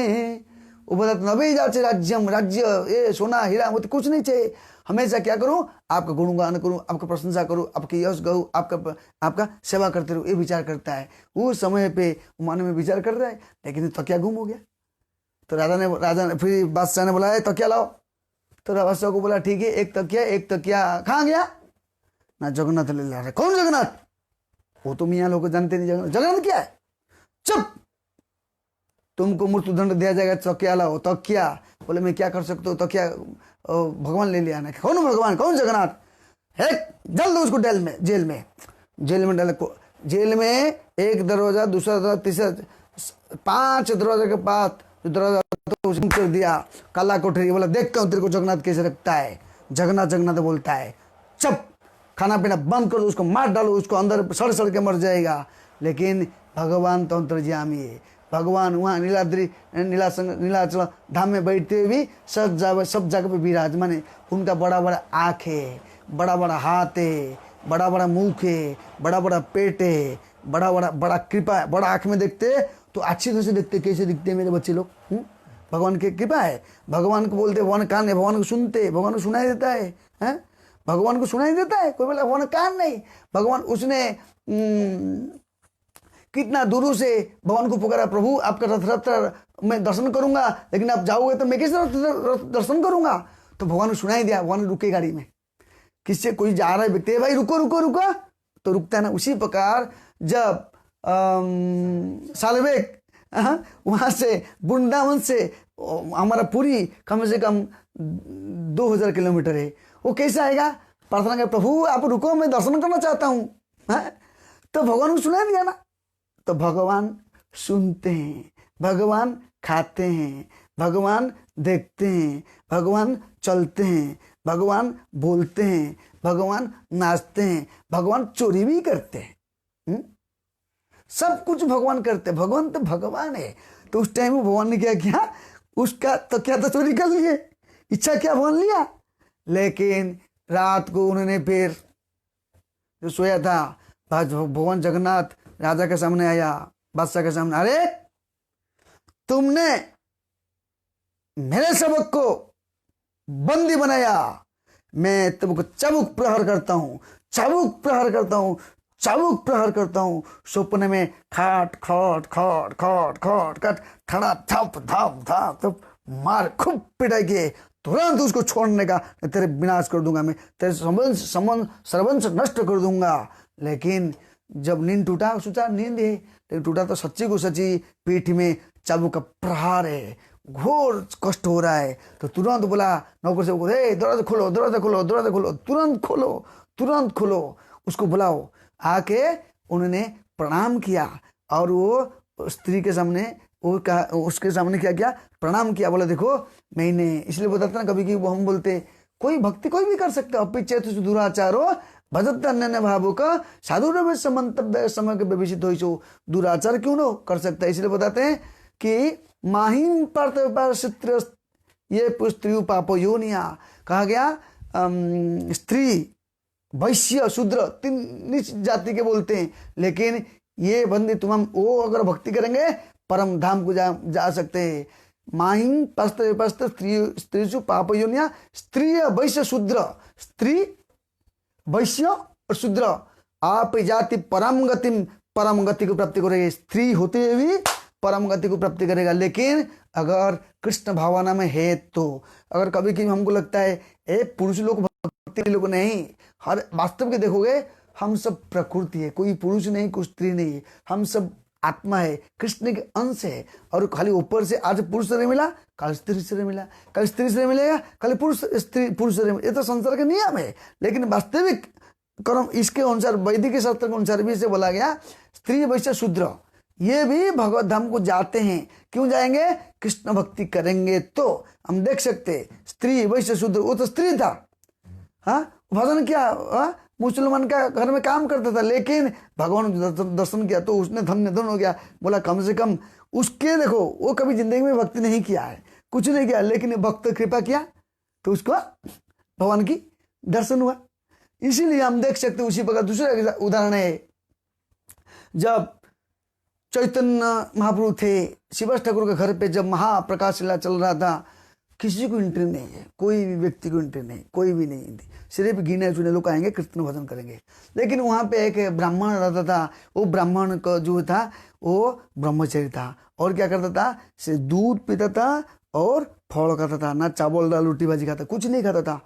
वो बताते न वै जाचे राज्यम, राज्य ये सोना हीरा मोती कुछ नहीं चाहिए, हमेशा क्या करूं, आपका गुणगान करूं, आपका प्रशंसा करूं, आपकी यश गाऊं, आपका सेवा करते रहूं, ये विचार करता है। उस समय पे मन में विचार कर रहा है, लेकिन तकिया गुम हो गया। तो राजा ने फिर बादशाह ने बोला तकिया लाओ। तो बादशाह को बोला ठीक है, एक तकिया कहाँ गया ना, जगन्नाथ ले ला रहे। कौन जगन्नाथ? वो तो मियाँ लोग जानते नहीं जगन्नाथ क्या है, चुप, तुमको मृत्युदंड दिया जाएगा, तकिया लाओ। तकिया बोले मैं क्या कर सकता हूँ, तकिया भगवान ले लिया ना। कौन भगवान, कौन जगन्नाथ है? जल्द उसको जेल में डाले। जेल में एक दरवाजा, दूसरा दरवाजा, तीसरा, 5 दरवाजे के पास जो दरवाजा तो उसने कर दिया, काला कोठरी। बोला देखता हूँ तेरे को जगन्नाथ कैसे रखता है। जगन्नाथ बोलता है चुप, खाना पीना बंद कर दो, उसको मार डालो, उसको अंदर सड़ के मर जाएगा। लेकिन भगवान तो अंतर्यामी है, भगवान वहाँ नीलाचल धाम में बैठते हुए भी सब जगह पे विराजमान है। उनका बड़ा बड़ा आँख है, बड़ा बड़ा हाथ है, बड़ा बड़ा मुख है, बड़ा बड़ा पेट है, बड़ा कृपा है। बड़ा आँख में देखते तो अच्छी तरह से देखते, कैसे दिखते हैं मेरे बच्चे लोग। भगवान की कृपा है। भगवान को बोलते भगवान कान है, भगवान को सुनते, भगवान को सुनाई देता है, भगवान को सुनाई देता है। कोई बोला भगवान कान नहीं, भगवान उसने कितना दूर से भगवान को पुकारा, प्रभु आपका रथ मैं दर्शन करूंगा, लेकिन आप जाओगे तो मैं कैसे दर्शन करूंगा। तो भगवान को सुनाई दिया, भगवान रुके गाड़ी में, किससे कोई जा रहा है व्यक्ति, भाई रुको तो रुकता है ना। उसी प्रकार जब सालबेग वहां से वृंदावन से हमारा पूरी कम से कम 2000 किलोमीटर है, वो कैसे आएगा? प्रार्थना कर, प्रभु आप रुको मैं दर्शन करना चाहता हूँ। तो भगवान को सुनाई दिया ना। तो भगवान सुनते हैं, भगवान खाते हैं, भगवान देखते हैं, भगवान चलते हैं, भगवान बोलते हैं, भगवान नाचते हैं, भगवान चोरी भी करते हैं। सब कुछ भगवान करते हैं। भगवान तो भगवान है। तो उस टाइम में भगवान ने क्या किया, उसका तो क्या तो चोरी कर लिए, इच्छा क्या भगवान लिया। लेकिन रात को उन्होंने फिर जो सोया था, भगवान जगन्नाथ राजा के सामने आया, बादशाह के सामने, अरे तुमने मेरे सेवक को बंदी बनाया, मैं तुमको चाबुक प्रहार करता हूँ, चाबुक प्रहार करता हूँ, चाबुक प्रहार करता हूँ। सपने में खाट खाट खाट खाट खाट खाट ठड़ा थप थप थप थप मार, खूब पिटाई किए, तुरंत उसको छोड़ने का, तेरे विनाश कर दूंगा, मैं तेरे सर्वंश नष्ट कर दूंगा। लेकिन जब नींद टूटा, सोचा नींद है, लेकिन टूटा तो सच्ची को सच्ची पीठ में चाबुक का प्रहार है, घोर कष्ट हो रहा है। तो तुरंत बोला नौकर से, दरवाजा खोलो, दरवाजा खोलो, दरवाजा खोलो, तुरंत खोलो, तुरंत खोलो, उसको बुलाओ। आके उन्होंने प्रणाम किया और वो स्त्री के सामने उसके सामने क्या किया, प्रणाम किया। बोला देखो मैंने, इसलिए बताता ना कभी कि वो हम बोलते कोई भक्ति कोई भी कर सकता है, अपिचेत दुराचारो भजत अन्य भावों का साधु मंतव्य समय के विभीषित हो, दुराचार क्यों न कर सकता है। इसलिए बताते हैं कि माहिम पार्थ ये स्त्री पापो योनिया कहा गया। स्त्री वैश्य शूद्र 3 नीच जाति के बोलते हैं, लेकिन ये बंदे तुम वो अगर भक्ति करेंगे परम धाम को जा सकते हैं। माहिम पास्त्र स्त्री पाप योनिया, स्त्री वैश्य शूद्र, स्त्री वैश्य और शूद्र आप जाति परम गति को प्राप्ति करेंगे। स्त्री होते हुए भी परम गति को प्राप्ति करेगा। लेकिन अगर कृष्ण भावना में है तो, अगर कभी कभी हमको लगता है पुरुष लोग भक्ति लोग नहीं, हर वास्तव के देखोगे हम सब प्रकृति है, कोई पुरुष नहीं कोई स्त्री नहीं है, हम सब आत्मा है, कृष्ण के अंश है। और खाली ऊपर से आज पुरुष शरीर मिला, कल स्त्री शरीर मिला, कल स्त्री शरीर मिलेगा, कल पुरुष शरीर मिलेगा। ये तो संसार का नियम है। लेकिन वास्तविक कर्म इसके अनुसार, वैदिक शास्त्र के अनुसार भी इसे बोला गया, स्त्री वैश्य शूद्र ये भी भगवत धाम को जाते हैं। क्यों जाएंगे? कृष्ण भक्ति करेंगे। तो हम देख सकते स्त्री वैश्य शूद्र, वो तो स्त्री था, हाँ भजन किया, मुसलमान का घर में काम करता था, लेकिन भगवान दर्शन किया तो उसने धन्य हो गया। बोला कम से कम उसके देखो, वो कभी जिंदगी में भक्ति नहीं किया है, कुछ नहीं किया, लेकिन भक्त कृपा किया तो उसको भगवान की दर्शन हुआ। इसीलिए हम देख सकते उसी प्रकार दूसरा उदाहरण है, जब चैतन्य महाप्रभु थे शिवास ठाकुर के घर पे, जब महाप्रकाश लीला चल रहा था, किसी को एंट्री नहीं है, कोई भी व्यक्ति को एंट्री नहीं, कोई भी नहीं थी, सिर्फ गिने चुने लोग आएंगे कीर्तन भजन करेंगे। लेकिन वहाँ पे एक ब्राह्मण रहता था, वो ब्राह्मण का जो था वो ब्रह्मचारी था, और क्या करता था, सिर्फ दूध पीता था और फल खाता था, ना चावल दाल रोटी भाजी खाता, कुछ नहीं खाता था।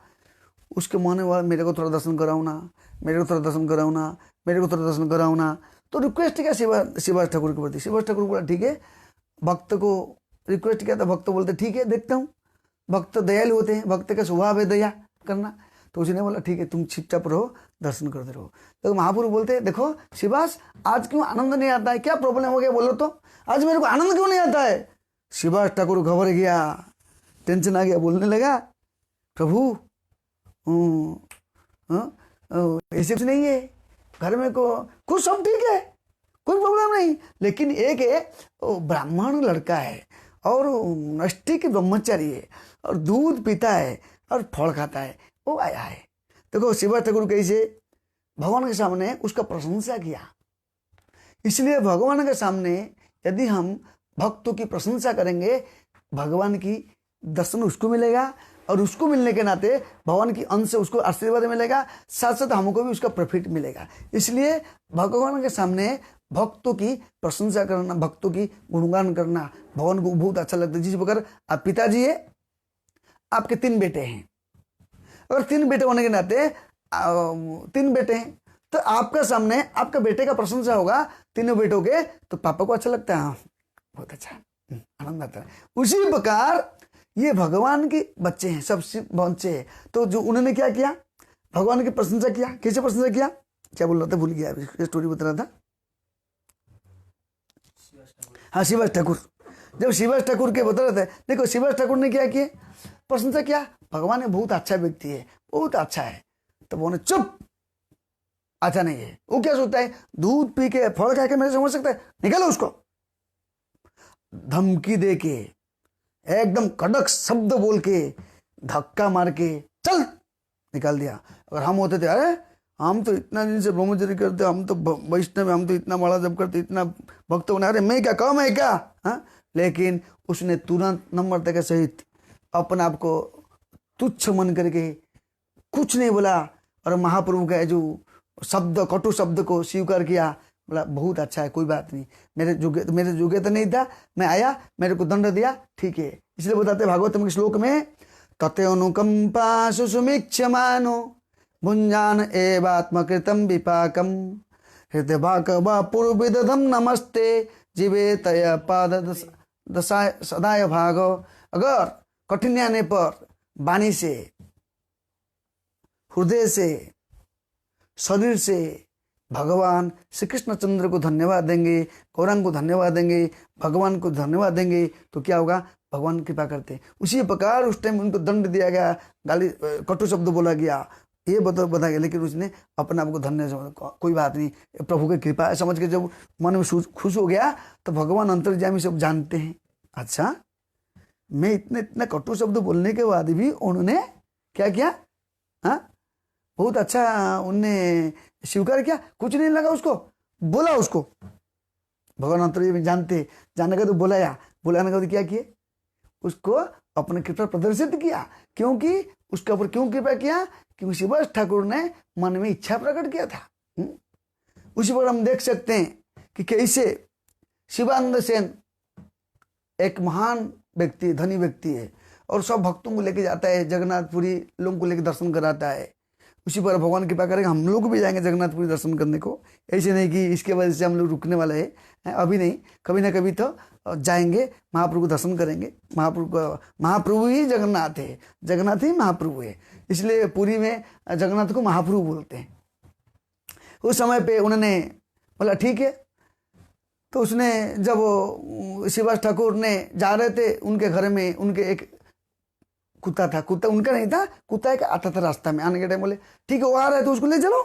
उसके मन में मेरे को थोड़ा दर्शन कराओ ना, मेरे को थोड़ा दर्शन कराओ ना, मेरे को थोड़ा दर्शन कराओ ना। तो रिक्वेस्ट किया शिवास ठाकुर के प्रति। शिवास ठाकुर बोला ठीक है, भक्त को रिक्वेस्ट किया तो भक्त बोलते ठीक है देखता हूँ, भक्त दयालु होते हैं, भक्त का स्वभाव है दया करना। तो उसने बोला ठीक है तुम चुपचाप रहो, दर्शन करते रहो। तो महापुरुष बोलते देखो शिवास आज क्यों आनंद नहीं आता है, क्या प्रॉब्लम हो गया बोलो तो, आज मेरे को आनंद क्यों नहीं आता है। शिवास ठाकुर घबर गया, टेंशन आ गया, बोलने लगा प्रभु ऐसे कुछ नहीं है, घर में को कुछ सब ठीक है, कोई प्रॉब्लम नहीं, लेकिन एक है ब्राह्मण लड़का है और नष्टिक ब्रह्मचारी है और दूध पीता है और फल खाता है, वो आया है। देखो शिवास ठाकुर कैसे भगवान के सामने उसका प्रशंसा किया। इसलिए भगवान के सामने यदि हम भक्तों की प्रशंसा करेंगे, भगवान की दर्शन उसको मिलेगा, और उसको मिलने के नाते भगवान की अंश से उसको आशीर्वाद मिलेगा, साथ साथ हमको भी उसका प्रॉफिट मिलेगा। इसलिए भगवान के सामने भक्तों की प्रशंसा करना, भक्तों की गुणगान करना भगवान को बहुत अच्छा लगता है। जिस प्रकार आप पिताजी है, आपके 3 बेटे हैं, अगर 3 बेटे होने के नाते 3 बेटे हैं, तो आपका सामने आपका बेटे का प्रशंसा होगा तीनों बेटों के, तो पापा को अच्छा लगता है, हाँ बहुत अच्छा, आनंद आता है। उसी प्रकार ये भगवान के बच्चे हैं, सबसे बच्चे हैं, तो जो उन्होंने क्या किया, भगवान की प्रशंसा किया। कैसे प्रशंसा किया, क्या बोल रहा था, भूल गया, स्टोरी बता रहा था। हाँ शिवास ठाकुर, जब शिवास ठाकुर के बता रहे थे, देखो शिवास ठाकुर ने क्या किया, प्रशंसा किया, भगवान ने बहुत अच्छा व्यक्ति है, बहुत अच्छा है। तो वो चुप, अच्छा नहीं है। वो क्या सोचता है, दूध पी के फल खा के मेरे समझ सकता है, निकालो उसको। धमकी दे के, एकदम कड़क शब्द बोल के, धक्का मार के चल निकाल दिया। अगर हम होते थे, अरे हम तो इतना दिन से ब्रह्मचर्य करते, हम तो वैष्णव, हम तो इतना बड़ा जब करते, इतना भक्त बना, अरे मैं क्या कम है क्या, हाँ। लेकिन उसने तुरंत नम्रता के सहित अपने आप को तुच्छ मन करके कुछ नहीं बोला, और महाप्रभु का जो शब्द, कटु शब्द को स्वीकार किया। बोला बहुत अच्छा है, कोई बात नहीं, मेरे जोगे तो नहीं था, मैं आया, मेरे को दंड दिया, ठीक है। इसलिए बताते भागवतम के श्लोक में, तते अनुकंपा सुसुमीक्षमानो भुंजान एवात्मकृतम विपाकम हृदय भाकवा पूर्वविदधम नमस्ते जीवे तय पाद दशा सदाय भागो। अगर कठिन आने पर वाणी से, हृदय से, शरीर से भगवान श्री कृष्णचंद्र को धन्यवाद देंगे, गौरांग को धन्यवाद देंगे, भगवान को धन्यवाद देंगे, तो क्या होगा, भगवान कृपा करते हैं। उसी प्रकार उस टाइम उनको दंड दिया गया, गाली कटु शब्द बोला गया, ये बता गया, लेकिन उसने अपने आप को धन्य कोई बात नहीं, प्रभु की कृपा है समझ के जब मन में खुश हो गया, तो भगवान अंतर्यामी सब जानते हैं। अच्छा, मैं इतना कटु शब्द बोलने के बाद भी उन्होंने क्या किया, हाँ बहुत अच्छा उनने स्वीकार किया, कुछ नहीं लगा उसको, बोला उसको। भगवान अंतर्यामी जानते, जानने का तो बुलाया, बुलाने का तो क्या किए, उसको अपने कृपा प्रदर्शित किया। क्योंकि उसके ऊपर क्यों कृपा किया, क्योंकि शिवास ठाकुर ने मन में इच्छा प्रकट किया था। उसी पर हम देख सकते हैं कि कैसे शिवानंद सेन एक महान व्यक्ति है, धनी व्यक्ति है, और सब भक्तों को लेके जाता है जगन्नाथपुरी, लोगों को लेके दर्शन कराता है। उसी पर भगवान कृपा करेंगे, हम लोग भी जाएंगे जगन्नाथपुरी दर्शन करने को। ऐसे नहीं कि इसके वजह से हम लोग रुकने वाले हैं, अभी नहीं, कभी ना कभी तो जाएंगे, महाप्रभु को दर्शन करेंगे। महाप्रभु ही जगन्नाथ है, जगन्नाथ ही महाप्रभु है, इसलिए पुरी में जगन्नाथ को महाप्रभु बोलते हैं। उस समय पे उन्होंने बोला ठीक है। तो उसने जब शिवास ठाकुर ने जा रहे थे उनके घर में, उनके एक कुत्ता था, कुत्ता उनका नहीं था, कुत्ता एक आता था रास्ता में, आने के टाइम बोले ठीक है वो आ रहा है तो उसको ले चलो।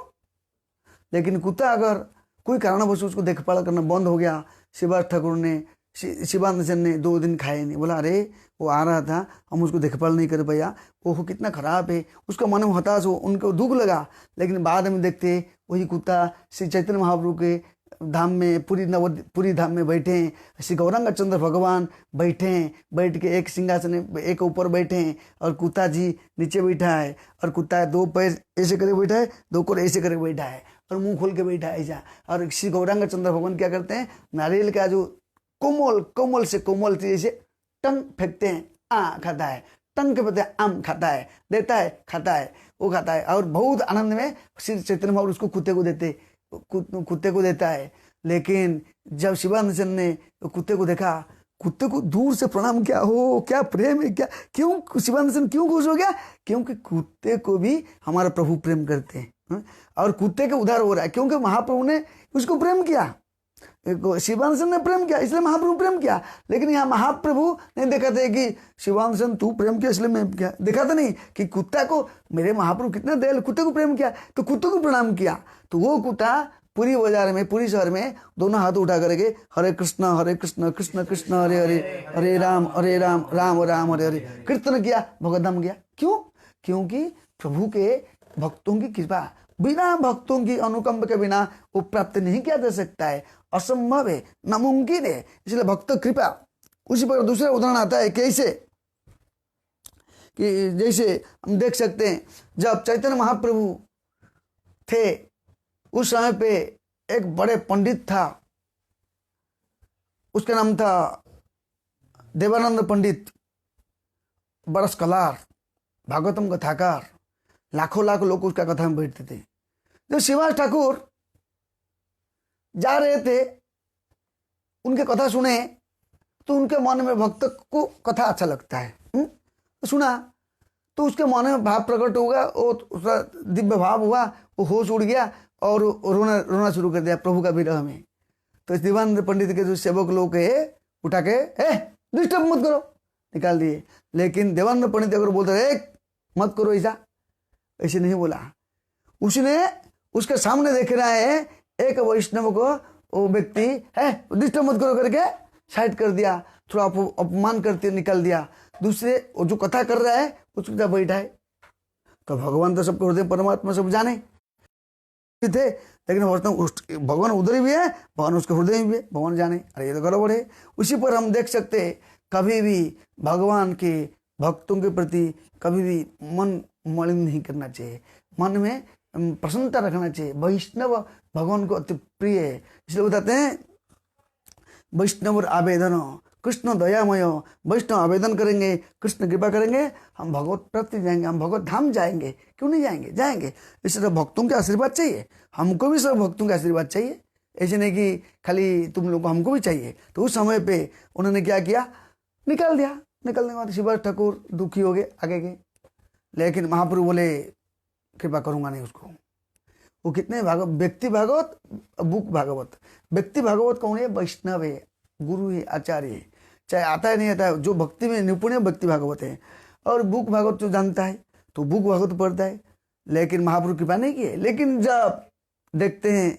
लेकिन कुत्ता अगर कोई कारणवश उसको देखभाल करना बंद हो गया, शिवास ठाकुर ने, शिवानंद सेन ने 2 दिन खाए नहीं। बोला अरे वो आ रहा था, हम उसको देखभाल नहीं कर पाया, वो कितना खराब है। उसका मन में हताश हो, उनको दुख लगा। लेकिन बाद में देखते वही कुत्ता श्री चैतन्य महाप्रभु के धाम में, पूरी धाम में बैठे हैं, श्री गौरांग चंद्र भगवान बैठे हैं, बैठ के एक सिंहासन एक ऊपर बैठे हैं और कुत्ता जी नीचे बैठा है, और कुत्ता 2 पैर ऐसे करे बैठा है, 2 कोर ऐसे करे बैठा है, और मुंह खोल के बैठा है ऐसा। और श्री गौरांग चंद्र भगवान क्या करते हैं, नारियल का जो कोमल से जैसे टंग फेंकते हैं, खाता है, टंग के पत्ते आम खाता है, देता है, खाता है, वो खाता है, और बहुत आनंद में श्री चैतन्य महाप्रभु उसको कुत्ते को देता है। लेकिन जब शिवानंद सेन ने कुत्ते को देखा, कुत्ते को दूर से प्रणाम किया, हो क्या प्रेम है, क्या, क्यों शिवानंद सेन क्यों खुश हो गया, क्योंकि कुत्ते को भी हमारा प्रभु प्रेम करते हैं, और कुत्ते के उद्धार हो रहा है, क्योंकि महाप्रभु ने उसको प्रेम किया, शिवानंद सेन ने प्रेम किया, इसलिए महाप्रभु प्रेम किया। लेकिन यहाँ महाप्रभु नहीं देखा था कि शिवानंद सेन तू प्रेम किया इसलिए मैं किया, देखा था नहीं कि कुत्ता को मेरे महाप्रभु कितना दयालु, कुत्ते को प्रेम किया तो कुत्ते को प्रणाम किया। तो वो कुत्ता पूरी बाजार में, पूरी शहर में दोनों हाथ उठा करके हरे कृष्ण कृष्ण कृष्ण हरे हरे, हरे राम राम राम हरे हरे कीर्तन किया, भगवतधाम गया। क्यों? क्योंकि प्रभु के भक्तों की कृपा, बिना भक्तों की अनुकंप के बिना वो प्राप्त नहीं किया जा सकता है, असंभव है, नामुमकिन है। इसलिए भक्त कृपा। उसी पर दूसरा उदाहरण आता है, कैसे कि जैसे हम देख सकते हैं जब चैतन्य महाप्रभु थे उस समय पे एक बड़े पंडित था, उसका नाम था देवानंद पंडित, बड़ा स्कॉलर, भागवतम कथाकार, लाखों लोग उसका कथा में बैठते थे। जब शिवास ठाकुर जा रहे थे, उनके कथा सुने तो उनके मन में, भक्त को कथा अच्छा लगता है, तो सुना तो उसके मन में भाव प्रकट होगा, वो उसका दिव्य भाव हुआ, वो होश उड़ गया और रोना शुरू कर दिया प्रभु का विरह में। तो इस देवानंद पंडित के जो सेवक लोग है उठा के डिस्टर्ब मत करो, निकाल दिए। लेकिन देवानंद पंडित अगर बोलते रहे मत करो ऐसे नहीं बोला। उसने उसके सामने देख रहा है एक वैष्णव को, वो व्यक्ति है डिस्टर्ब मत करो करके साइड कर दिया, थोड़ा अपमान करते निकाल दिया। दूसरे वो जो कथा कर रहा है उसको जब बैठा है, तो भगवान तो सबको हृदय, परमात्मा सब जाने थे, लेकिन भगवान उधर भी है, भगवान उसके हृदय में भी है, भगवान जाने, अरे ये तो गड़बड़ है। उसी पर हम देख सकते हैं कभी भी भगवान के भक्तों के प्रति कभी भी मन मलिन नहीं करना चाहिए, मन में प्रसन्नता रखना चाहिए। वैष्णव भगवान को अति प्रिय है, इसलिए बताते हैं वैष्णव आवेदन कृष्ण दयामय, वैष्णव आवेदन करेंगे, कृष्ण कृपा करेंगे, हम भगवत प्राप्ति जाएंगे, हम भगवत धाम जाएंगे। क्यों नहीं जाएंगे? जाएंगे। इसलिए भक्तों के आशीर्वाद चाहिए, हमको भी सब भक्तों के आशीर्वाद चाहिए, ऐसे नहीं कि खाली तुम लोग को, हमको भी चाहिए। तो उस समय पे उन्होंने क्या किया, निकाल दिया। निकलने के बाद शिवास ठाकुर दुखी हो गए, आगे गए। लेकिन महाप्रभु बोले कृपा करूंगा नहीं उसको। वो कितने भागवत, व्यक्ति भागवत, बुक भागवत। व्यक्ति भागवत कौन है? वैष्णव है, गुरु है, आचार्य है, चाहे आता है नहीं आता है, जो भक्ति में निपुण है व्यक्ति भागवत है। और बुक भागवत जो जानता है तो बुक भागवत पढ़ता है, लेकिन महाप्रभु कृपा नहीं की है। लेकिन जब देखते हैं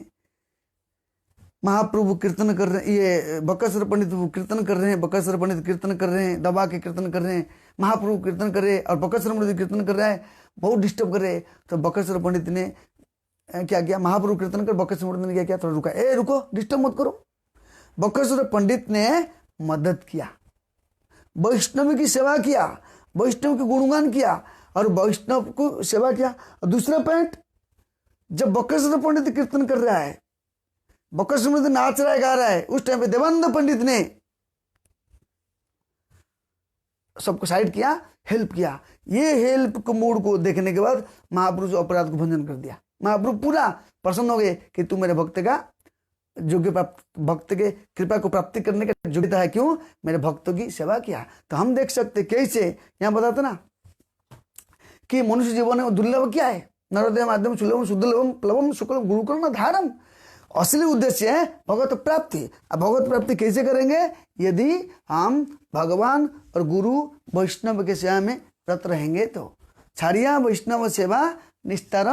महाप्रभु कीर्तन कर रहे हैं, ये बकासुर पंडित कीर्तन कर रहे हैं, बकासुर पंडित कीर्तन कर रहे हैं, दबा के कीर्तन कर रहे हैं, महाप्रभु कीर्तन कर रहे हैं और बकासुर पंडित कीर्तन कर रहा है, बहुत डिस्टर्ब कर रहे हैं। तो बकासुर पंडित ने क्या किया, महाप्रभु कीर्तन कर, बकासुर पंडित ने क्या किया, थोड़ा रुका, रुको, डिस्टर्ब मत करो। बकासुर पंडित ने मदद किया, वैष्णव की सेवा किया, वैष्णव के गुणगान किया और वैष्णव को सेवा किया। और दूसरा पॉइंट, जब बकासुर पंडित कीर्तन कर रहा है, बकासुर पंडित नाच रहा है, गा रहा है, उस टाइम पे देवानंद पंडित ने सबको साइड किया, हेल्प किया। ये हेल्प को मूड को देखने के बाद महाप्रभु अपराध को भंजन कर दिया। महाप्रभु पूरा प्रसन्न हो गए कि तू मेरे भक्त का योग्य भक्त के कृपा को प्राप्ति करने का योग्यता है, क्यों? मेरे भक्तों की सेवा किया। तो हम देख सकते कैसे यहाँ बताते ना कि मनुष्य जीवन में दुर्लभ क्या है, नरोदय माध्यम सुलभम शुद्धलभम प्लवम शुक्ल गुरुकुल धारम। असली उद्देश्य है भगवत प्राप्ति। अब भगवत प्राप्ति कैसे करेंगे? यदि हम भगवान और गुरु वैष्णव के सेवा में रत रहेंगे तो। छाड़िया वैष्णव सेवा निस्तार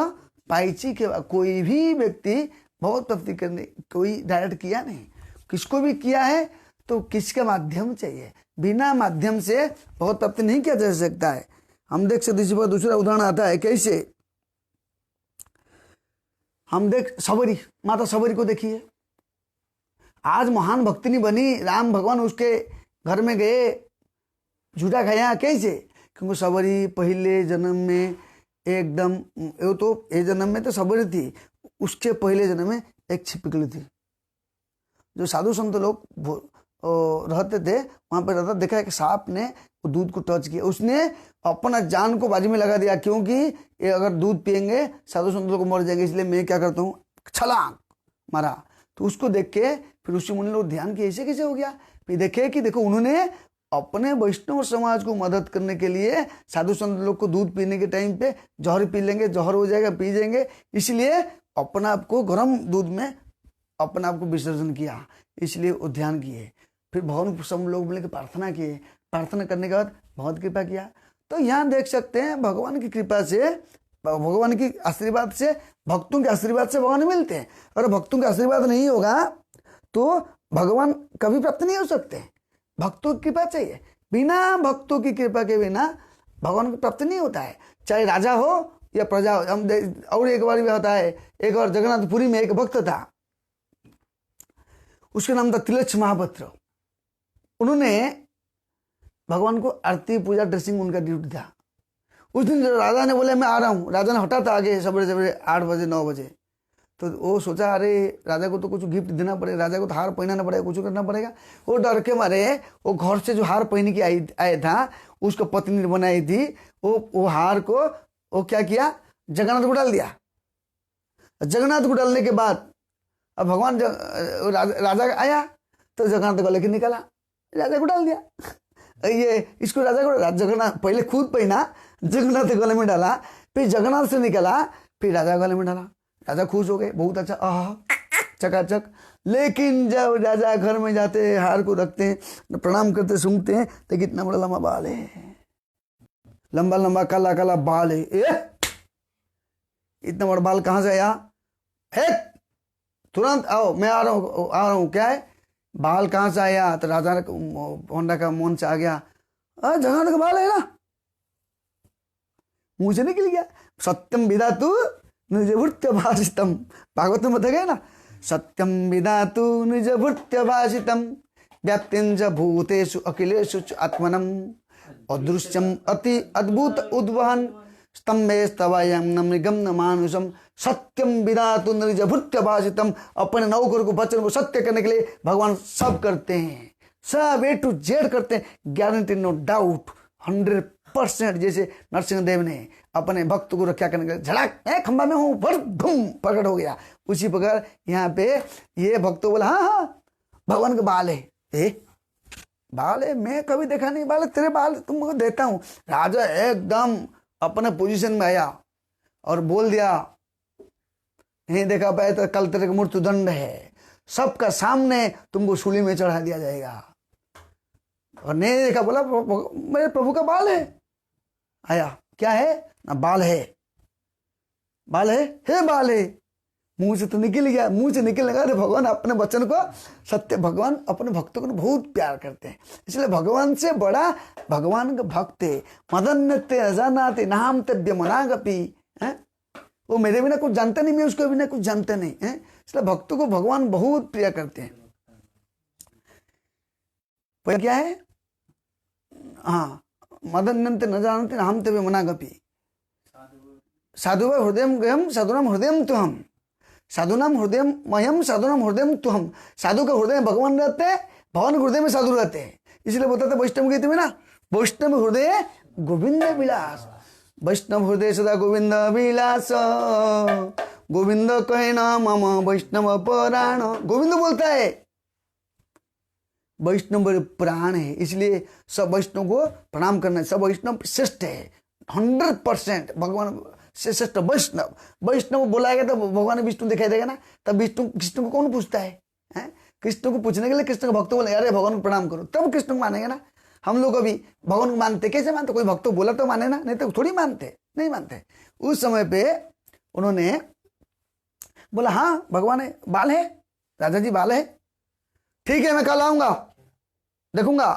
पाइची के कोई भी व्यक्ति भगवत प्राप्ति करने कोई डायरेक्ट किया नहीं, किसको भी किया है तो किसका माध्यम चाहिए, बिना माध्यम से भगवत प्राप्ति नहीं किया जा सकता है। हम देख सकते इसी पर दूसरा उदाहरण आता है कैसे, हम देख सबरी, माता सबरी को देखिए, आज महान भक्तिनी बनी, राम भगवान उसके घर में गए, झूठा खाया कैसे? क्योंकि सबरी पहले जन्म में एकदम, वो तो ये जन्म में तो सबरी थी, उसके पहले जन्म में एक छिपकली थी। जो साधु संत लोग रहते थे वहां पर रहता, देखा कि सांप ने दूध को टच किया, उसने अपना जान को बाजी में लगा दिया, क्योंकि ये अगर दूध पियेंगे साधु संत लोग मर जाएंगे, इसलिए मैं क्या करता हूँ, छलांग मारा। तो उसको देख के फिर ऋषि मुनि लोग ध्यान किए ऐसे कैसे हो गया। फिर देखे कि देखो उन्होंने अपने वैष्णव समाज को मदद करने के लिए साधु संत लोग को दूध पीने के टाइम पे जहर पी लेंगे, जहर हो जाएगा, पी जाएंगे, इसलिए अपना आप को गर्म दूध में अपना आप को विसर्जन किया, इसलिए वो ध्यान किए। फिर भगवान सब लोग मिलकर प्रार्थना किए, प्रार्थना करने के बाद बहुत कृपा किया। तो यहाँ देख सकते हैं भगवान की कृपा से, भगवान की आशीर्वाद से, भक्तों के आशीर्वाद से भगवान मिलते हैं। अगर भक्तों का आशीर्वाद नहीं होगा तो भगवान कभी प्राप्त नहीं हो सकते। भक्तों की कृपा चाहिए, बिना भक्तों की कृपा के बिना भगवान को प्राप्त नहीं होता है, चाहे राजा हो या प्रजा हो। हम और एक बार भी होता है, एक बार जगन्नाथपुरी में एक भक्त था, उसका नाम था तिलक्ष महापात्र। उन्होंने भगवान को आरती पूजा ड्रेसिंग उनका ड्यूटी था। उस दिन राजा ने बोले मैं आ रहा हूँ, राजा ने हटा था आगे सवेरे सवेरे 8 बजे 9 बजे। तो वो सोचा अरे राजा को तो कुछ गिफ्ट देना पड़ेगा, राजा को तो हार पहनाना पड़ेगा, कुछ करना पड़ेगा। वो डर के मारे वो घर से जो हार पहन के आया था, उसको पत्नी ने बनाई थी, वो हार को वो क्या किया, जगन्नाथ को डाल दिया। जगन्नाथ को डालने के बाद अब भगवान राजा आया तो जगन्नाथ को लेके निकला, राजा को डाल दिया। ये इसको राजा को जगन्नाथ पहले खुद पहना, जगन्नाथ गले में डाला, फिर जगन्नाथ से निकला, फिर राजा गले में डाला। राजा खुश हो गए, बहुत अच्छा, आह चकाचक। लेकिन जब राजा घर में जाते हैं, हार को रखते हैं, प्रणाम करते, सूंघते हैं, तो कितना बड़ा लंबा बाल है, लंबा लंबा काला काला बाल है। इतना बड़ा बाल कहाँ से आया? है तुरंत आओ, मैं आ रहा हूँ, क्या है बाल कहाँ से आया? तो राजा होंडा का मन से आ गया, जगन्नाथ का बाल है ना, मुंह से निकल गया। सत्यम विधातु निजभृत्य भाषितम, भागवत में बता गया ना, सत्यम विधातु निजभृत्य भाषितम व्याप्तिंच भूतेषु अखिलेषु आत्मनम अदृश्यम अति अद्भुत उद्वहन स्तंभे स्तवायं न मृगम न मानुषम सत्यम विधातु निजभृत्य भाषितम। अपने नौकर को वचन को सत्य करने के लिए भगवान सब करते हैं, सब A to Z करते हैं, गारंटी नो डाउट 100%। जैसे नरसिंह देव ने अपने भक्त को रक्षा करने के लिए झड़क खंबा में हूँ धूम प्रकट हो गया, उसी प्रकार यहाँ पे ये भक्तों बोला हाँ भगवान का बाल है, बाल है, मैं कभी देखा नहीं बाल, तेरे बाल तुमको देता हूँ। राजा एकदम अपने पोजीशन में आया और बोल दिया नहीं देखा पाए तो कल तेरे का मृत्युदंड है, सबका सामने तुमको सूली में चढ़ा दिया जाएगा। और नहीं देखा, बोला मेरे प्रभु का बाल है। आया क्या है ना, बाल है, बाल है बाल है, मुंह से तो निकल गया, मुंह से निकलने लगा। तो भगवान अपने वचन को सत्य, भगवान अपने भक्तों को बहुत प्यार करते हैं, इसलिए भगवान से बड़ा भगवान का भक्त है। मदन्यते अजानाते नाम तब्य मनागपि, वो मेरे बिना कुछ जानते नहीं, मैं उसके बिना कुछ जानते नहीं है, इसलिए भक्तों को भगवान बहुत प्रिय करते हैं। पर क्या है, हाँ मदन्यते न जानते नाम तब्य मनागपि साधु हृदय गयम साधुनाम हृदय तो हम, साधुनाम हृदय मयम साधुनाम हृदय तो हम। साधु का हृदय में भगवान रहते हैं, भगवान के हृदय में साधु रहते हैं। इसलिए बताते वैष्णव गीत में ना, वैष्णव हृदय गोविंद विलास, वैष्णव हृदय सदा गोविंद विलास, गोविंद कहे ना मम वैष्णव प्राण। गोविंद बोलता है वैष्णव प्राण है, इसलिए सब वैष्णव को प्रणाम करना है। सब वैष्णव श्रेष्ठ है, 100% भगवान से श्रेष्ठ वैष्णव। वैष्णव बुलाएगा तो भगवान विष्णु दिखाई देगा ना, तब विष्णु कृष्ण को कौन पूछता है? कृष्ण को पूछने के लिए कृष्ण के भक्त बोले अरे भगवान को प्रणाम करो, तब कृष्ण को मानेगा ना। हम लोग अभी भगवान को मानते, कैसे मानते? कोई भक्त बोला तो माने ना, नहीं तो थोड़ी मानते, नहीं मानते। उस समय पे उन्होंने बोला हाँ भगवान है, बाल है, राजा जी बाल है, ठीक है मैं कल आऊंगा देखूंगा।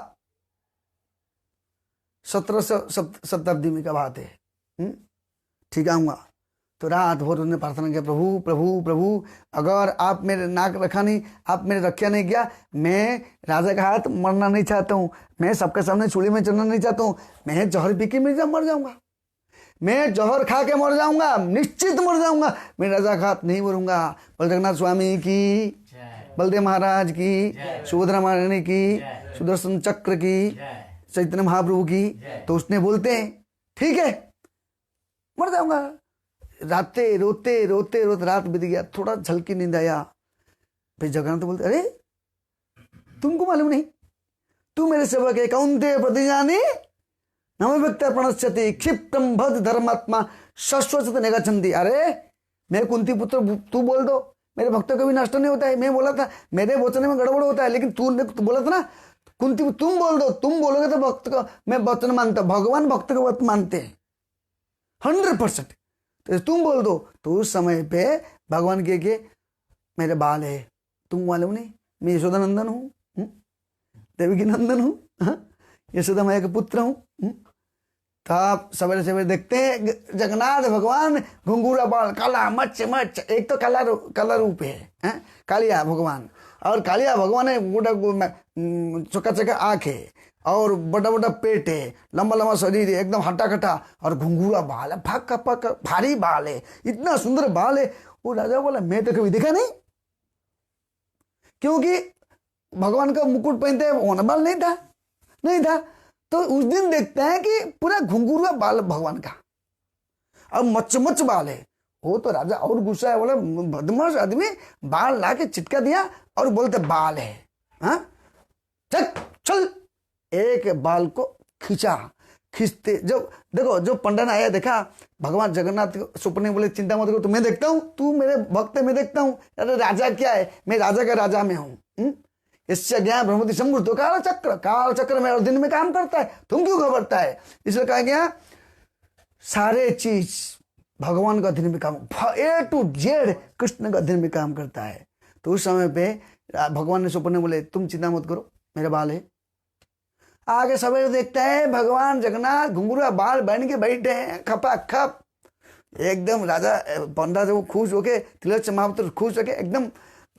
1700 शताब्दी में का बात है। ठीक है आऊंगा। तो रात भर उन्होंने प्रार्थना किया, प्रभु प्रभु प्रभु अगर आप मेरे नाक रखा नहीं, आप मेरे रक्षा नहीं किया, मैं राजा का हाथ मरना नहीं चाहता हूँ, मैं सबके सामने चूल्हे में चढ़ना नहीं चाहता हूँ, मैं जहर पी के मर जाऊंगा, मैं जहर खा के मर जाऊंगा, निश्चित मर जाऊंगा, मैं राजा का हाथ नहीं मरूंगा। बल जगन्नाथ स्वामी की, बलदेव महाराज की, सुभद्रा महारानी की, सुदर्शन चक्र की, चैतन्य महाप्रभु की। तो उसने बोलते हैं ठीक है मर जाऊंगा। राते रोते रोते रोते रात बीत गया, थोड़ा झलकी नींद आया। फिर जगन्नाथ बोलते अरे तुमको मालूम नहीं, तू मेरे सेवक है, कौन्तेय प्रतिजानी नम व्यक्त प्रणश्यति क्षिप्तम भद धर्मात्मा शश्वत निगच्छन्ति। अरे मैं कुंती पुत्र, तू बोल दो, मेरे भक्त कभी नष्ट नहीं होता है। मैं बोला था मेरे वचन में गड़बड़ होता है, लेकिन तू बोला था ना कुंती तुम बोल दो, तुम बोलोगे तो भक्त को मैं वचन मानता। भगवान भक्त को वचन मानते हैं 100%। तो तुम बोल दो। तो उस समय पे भगवान के मेरे बाल है, तुम मालूम नहीं मैं यशोदा नंदन हूँ, देवी की नंदन हूँ, यशोदा मैया का पुत्र हूँ। तो आप सवेरे सवेरे देखते हैं जगन्नाथ भगवान घुंघूरा बाल, काला मच मच, एक तो काला रूप है कालिया भगवान, और कालिया भगवान है बड़ा चौका चौका आँख है और बड़ा बड़ा पेट है, लंबा लंबा शरीर है, एकदम हट्टा कट्टा, और घुंघूरा बाल है, भाग का भारी बाल है, इतना सुंदर बाल है। वो राजा बोला मैं तो कभी देखा नहीं, क्योंकि भगवान का मुकुट पहनते हैं बाल नहीं था। तो उस दिन देखते हैं कि पूरा घुंघरूआ बाल भगवान का, अब मच बाल है। वो तो राजा और गुस्सा है, बोला बदमाश आदमी, बाल ला के चिटका दिया और बोलते बाल है। हाँ चल, एक बाल को खींचते जब देखो, जो पंडन आया देखा भगवान जगन्नाथ सपने, बोले चिंता मत करो, तो मैं देखता हूँ, तू मेरे भक्त मैं देखता हूँ। अरे राजा क्या है, मैं राजा का राजा में हूँ। इससे ज्ञान ब्रह्मति समृद्ध काल चक्र में और दिन में काम करता है, तुम क्यों घबरता है? इसलिए कहा गया सारे चीज भगवान का अधीन में काम, A to Z कृष्ण का अधीन में काम करता है। तो उस समय पे भगवान ने सपने बोले तुम चिंता मत करो, मेरे बाल है। आगे सवेरे देखता है भगवान जगन्नाथ घुंघरूआ बाल बन के बैठे हैं, खपा खप एकदम। राजा पंडा जो खुश होके, तिलक महापुत्र खुश होके एकदम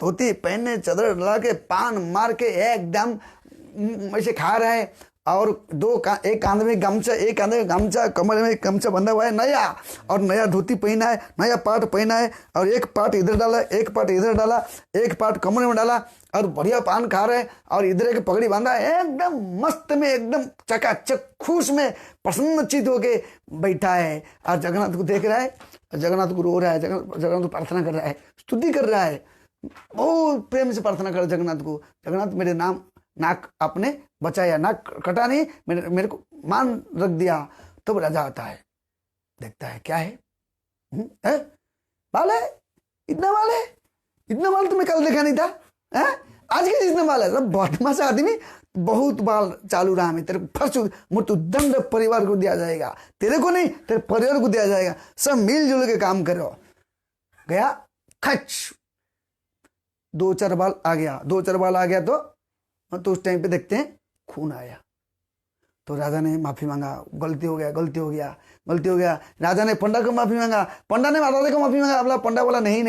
धोती पहनने, चादर लगा के, पान मार के एकदम ऐसे खा रहा है, और एक कांधे में गमछा, एक कांधे में गमछा, कमर में गमछा बंधा हुआ है नया, और नया धोती पहना है, नया पाट पहना है, और एक पाट इधर डाला, एक पाट इधर डाला, एक पाट कमर में डाला, और बढ़िया पान खा रहे हैं, और इधर एक पगड़ी बांधा है, एकदम मस्त में, एकदम चकाचक खुश में प्रसन्नचित होके बैठा है। और जगन्नाथ को देख रहा है, जगन्नाथ को रो रहा है, जगन्नाथ को प्रार्थना कर रहा है, स्तुति कर रहा है, बहुत प्रेम से प्रार्थना कर जगन्नाथ को। जगन्नाथ मेरे नाक आपने बचाया, नाक कटा नहीं, मेरे को मान रख दिया। तब राजा आता है, देखता है क्या है, बाल है, इतना बाल तुम्हें कल देखा नहीं था, आज के इतना बाल है। सब बदमाश आदमी, बहुत बाल चालू रहा में, तेरे को फर्स्ट मृत्युदंड परिवार को दिया जाएगा, तेरे को नहीं तेरे परिवार को दिया जाएगा, सब मिलजुल के काम करो। गया खच, 2-4 बाल आ गया, तो उस टाइम पे देखते हैं खून आया। तो राजा ने माफी मांगा, गलती हो गया। राजा ने पंडा को माफी मांगा, पंडा ने राजा को माफी मांगा। पंडा बोला नहीं,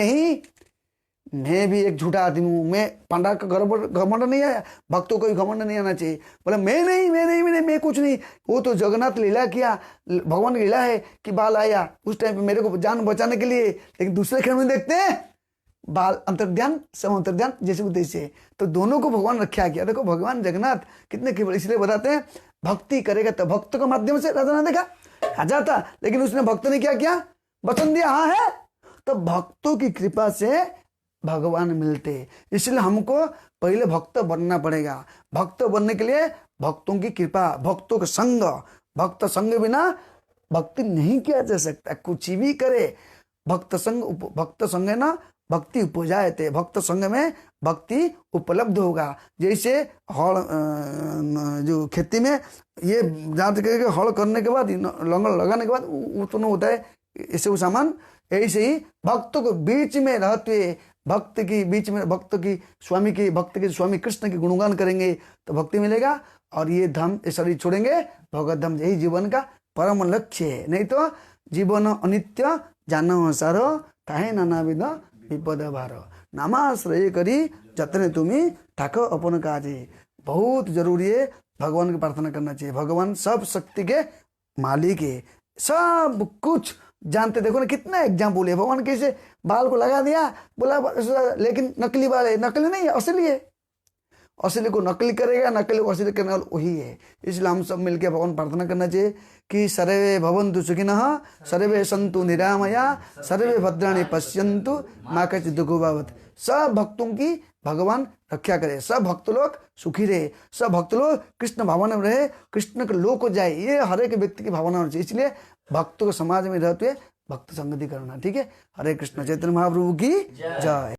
मैं भी एक झूठा आदमी हूँ, मैं पंडा का घमंड नहीं आया, भक्तों को घमंड नहीं आना चाहिए। बोला मैं कुछ नहीं, वो तो जगन्नाथ लीला किया, भगवान की लीला है कि बाल आया उस टाइम पे मेरे को जान बचाने के लिए। लेकिन दूसरे क्षण में देखते हैं बाल अंतर्ध्यान सम अंतर्ध्यान जैसे उद्देश्य है, तो दोनों को भगवान रक्षा किया। देखो भगवान जगन्नाथ कितने केवल, इसलिए बताते हैं भक्ति करेगा तो भक्त के माध्यम से राजा ने देखा हजार था, लेकिन उसने भक्त ने क्या किया, वचन दिया हाँ है, तो भक्तों की कृपा से भगवान मिलते। इसलिए हमको पहले भक्त बनना पड़ेगा। भक्त बनने के लिए भक्तों की कृपा, भक्तों का संग, भक्त संग बिना भक्ति नहीं किया जा सकता। कुछ भी करे भक्त संग है ना, भक्ति उपजाए थे, भक्त संग में भक्ति उपलब्ध होगा। जैसे हल जो खेती में ये जांच करके हल करने के बाद लंगर लगाने के बाद उत्पन्न होता है ऐसे वो सामान, ऐसे ही भक्तों को बीच में रहते हुए भक्त की बीच में भक्त की स्वामी कृष्ण की गुणगान करेंगे तो भक्ति मिलेगा। और ये धाम ये शरीर छोड़ेंगे भगवत धाम, यही जीवन का परम लक्ष्य है। नहीं तो जीवन अनित्य जान सारो ताहे नानाविध विपद भार, नामाश्रय करी जतने तुम्हें ठाको अपन काजे। बहुत जरूरी है भगवान की प्रार्थना करना चाहिए। भगवान सब शक्ति के मालिक है, सब कुछ जानते। देखो ना कितना एग्जाम्पल है, भगवान कैसे बाल को लगा दिया बोला, लेकिन नकली बाल है, नकली नहीं है असली है। असली को नकली करेगा, नकली को असली करने वाला वही है। इसलिए हम सब मिलकर भगवान प्रार्थना करना चाहिए कि सर्वे भवन्तु सुखिनः, सर्वे सन्तु निरामया, सर्वे भद्राणि पश्यन्तु मा कश्चित् दुःखो भवेत्। सब भक्तों की भगवान रक्षा करे, सब भक्त लोग सुखी रहे, सब भक्त लोग कृष्ण भावना में रहे, कृष्ण के लोक को जाए, ये हर एक व्यक्ति की भावना होनी चाहिए। इसलिए भक्तों को समाज में रहते हुए भक्त संगति करना। ठीक है। हरे कृष्ण। चैतन्य महाप्रभु की जय।